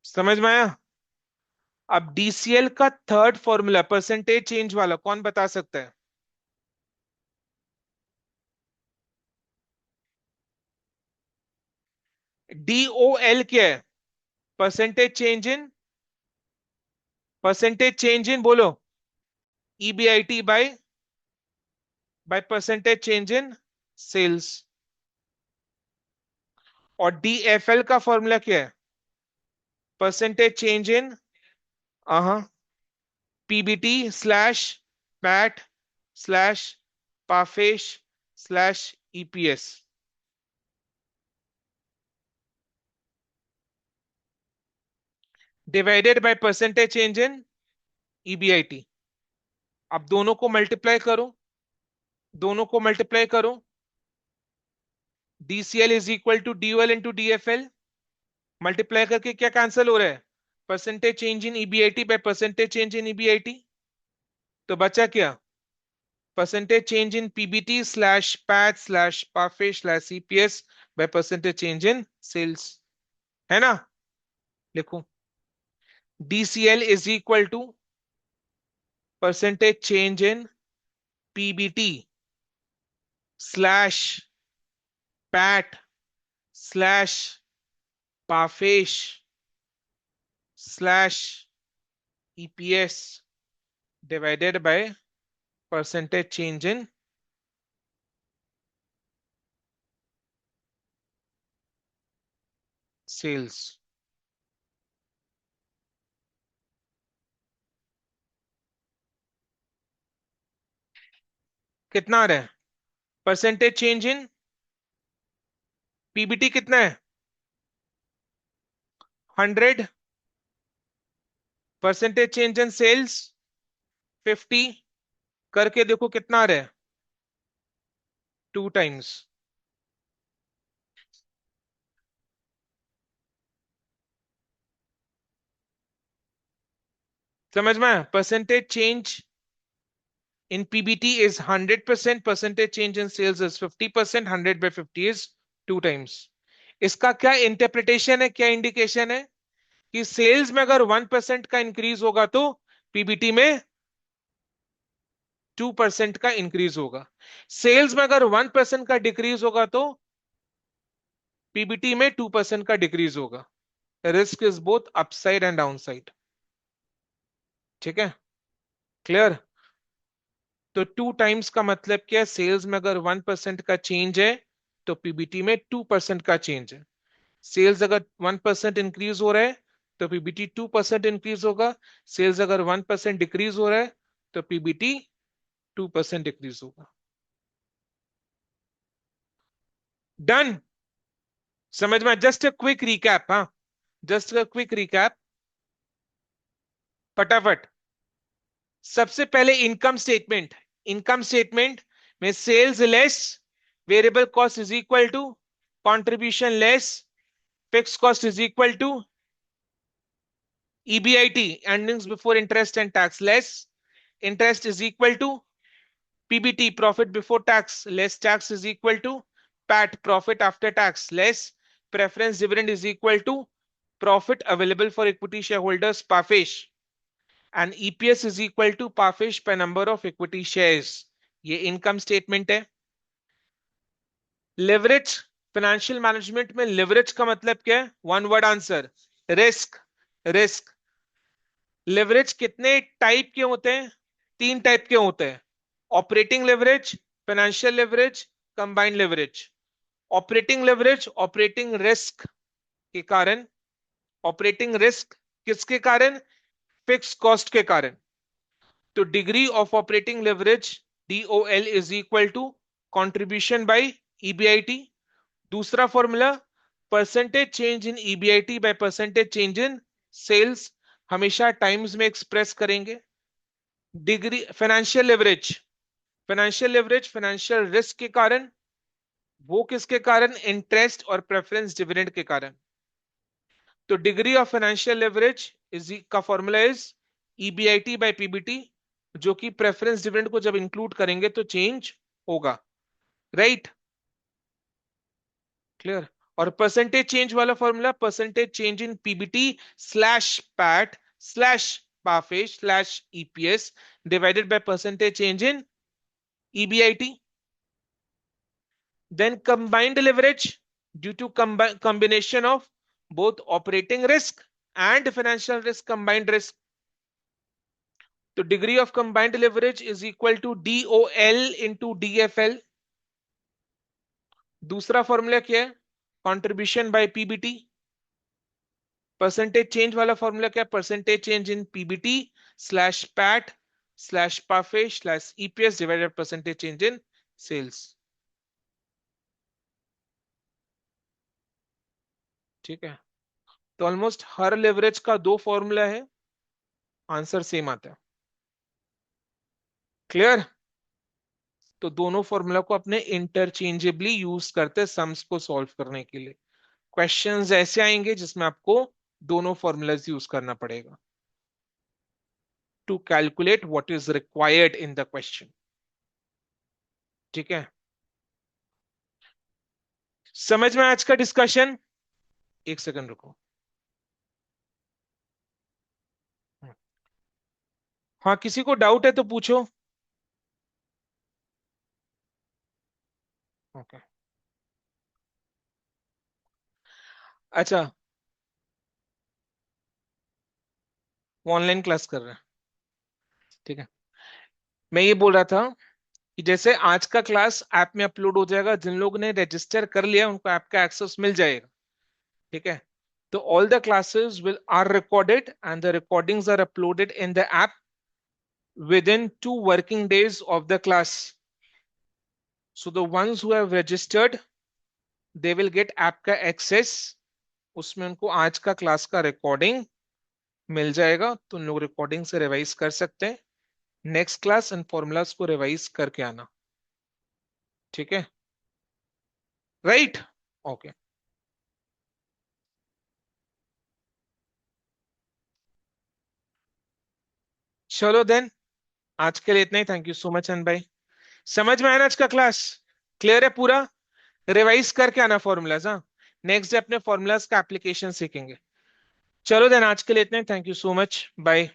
समझ में आया? अब DCL का थर्ड फॉर्मूला परसेंटेज चेंज वाला कौन बता सकता है? DOL क्या है? Percentage change in, percentage change in बोलो। EBIT by percentage change in sales. और DFL का फॉर्मूला क्या है? Percentage change in PBT slash PAT slash पाफेश slash EPS divided by percentage change in EBIT। अब दोनों को मल्टीप्लाई करो, दोनों को मल्टीप्लाई करो। DCL is equal to DOL into DFL। Multiply करके क्या कैंसिल हो रहा है? Percentage change in EBIT by percentage change in EBIT। तो बचा क्या? Percentage change in PBT slash PAT slash पाफे slash CPS by percentage change in sales. है ना? लिखो, DCL is equal to percentage change in PBT slash PAT slash पाफेश slash EPS divided by percentage change in sales. कितना आ रहा है? Percentage change in PBT कितना है? 100। Percentage change in sales 50। करके देखो कितना आ रहा है? 2 टाइम्स। समझ में? Percentage change in PBT is 100%, percentage change in sales is 50%, 100 by 50 is 2 times। इसका क्या इंटरप्रिटेशन है, क्या इंडिकेशन है? कि सेल्स में अगर 1% का इंक्रीज होगा तो पीबीटी में 2% का इंक्रीज होगा। सेल्स में अगर 1% का डिक्रीज होगा तो पीबीटी में 2% का डिक्रीज होगा। Risk is both upside and downside. ठीक है, क्लियर? तो 2 टाइम्स का मतलब क्या है? सेल्स में अगर 1% का चेंज है तो पीबीटी में 2% का चेंज है। सेल्स अगर 1% इंक्रीज हो रहा है तो पीबीटी 2% इंक्रीज होगा। सेल्स अगर 1% डिक्रीज हो रहा है तो पीबीटी 2% डिक्रीज होगा। डन। समझ में? Just a quick recap. हाँ, जस्ट अ क्विक रिकैप, फटाफट। सबसे पहले इनकम स्टेटमेंट। इनकम स्टेटमेंट में sales less variable cost is equal to contribution less fix cost is equal to EBIT, earnings before interest and tax, less interest is equal to PBT, profit before tax, less tax is equal to PAT, profit after tax, less preference dividend is equal to profit available for equity shareholders, PAFESH, and EPS is equal to PAFESH per number of equity shares. ये income statement है। Leverage, financial management में leverage का मतलब क्या है? One word answer, risk. Risk. Leverage कितने type के होते हैं? तीन टाइप के होते हैं। Operating leverage, financial leverage, combined leverage. Operating leverage operating risk के कारण। ऑपरेटिंग रिस्क किसके कारण? फिक्स कॉस्ट के कारण। तो degree of operating leverage DOL is equal to contribution by EBIT। दूसरा formula, percentage change in EBIT by percentage change in sales, हमेशा times में एक्सप्रेस करेंगे। Degree financial leverage, financial leverage financial risk के कारण। वो किसके कारण? इंटरेस्ट और प्रेफरेंस डिविडेंड के कारण। तो degree of financial leverage is का formula is EBIT by PBT, जो कि प्रेफरेंस डिविडेंड को जब इंक्लूड करेंगे तो चेंज होगा। Right, clear. और परसेंटेज चेंज वाला formula, percentage change in PBT slash PAT slash पाफे slash EPS divided by percentage change in EBIT। Then combined leverage due to combination of both operating risk and financial risk, combined risk. तो degree of combined leverage is equal to DOL into DFL। दूसरा formula क्या है? Contribution by PBT। Percentage change वाला formula क्या है? Percentage change in PBT slash PAT slash पाफे slash EPS divided percentage change in sales. ठीक है, तो ऑलमोस्ट हर लेवरेज का दो फॉर्मूला है, आंसर सेम आता है। क्लियर? तो दोनों फॉर्मूला को अपने इंटरचेंजेबली यूज करते सम्स को सॉल्व करने के लिए। क्वेश्चंस ऐसे आएंगे जिसमें आपको दोनों फॉर्मूलाज यूज करना पड़ेगा to calculate what is required in the question. ठीक है, समझ में आज का डिस्कशन? एक सेकंड रुको। हाँ, किसी को डाउट है तो पूछो। ओके, अच्छा, वो ऑनलाइन क्लास कर रहे हैं। ठीक है, मैं ये बोल रहा था कि जैसे आज का क्लास ऐप में अपलोड हो जाएगा, जिन लोगों ने रजिस्टर कर लिया उनको ऐप का एक्सेस मिल जाएगा। ठीक है, तो all the classes will are recorded and the recordings are uploaded in the app within 2 working days of the class. So the ones who have registered, they will get app का access। उसमें उनको आज का class का recording मिल जाएगा, तो उन लोग रिकॉर्डिंग से रिवाइज कर सकते हैं। नेक्स्ट क्लास इन फॉर्मूलाज को रिवाइज करके आना। ठीक है, राइट, ओके। चलो देन, आज के लिए इतना ही। थैंक यू सो मच अन भाई। समझ में आया ना आज का क्लास? क्लियर है पूरा? रिवाइज करके आना फॉर्मूलाज। हाँ, नेक्स्ट डे अपने फॉर्मूलाज का एप्लीकेशन सीखेंगे। चलो देन, आज के लिए इतने। Thank you so much, bye.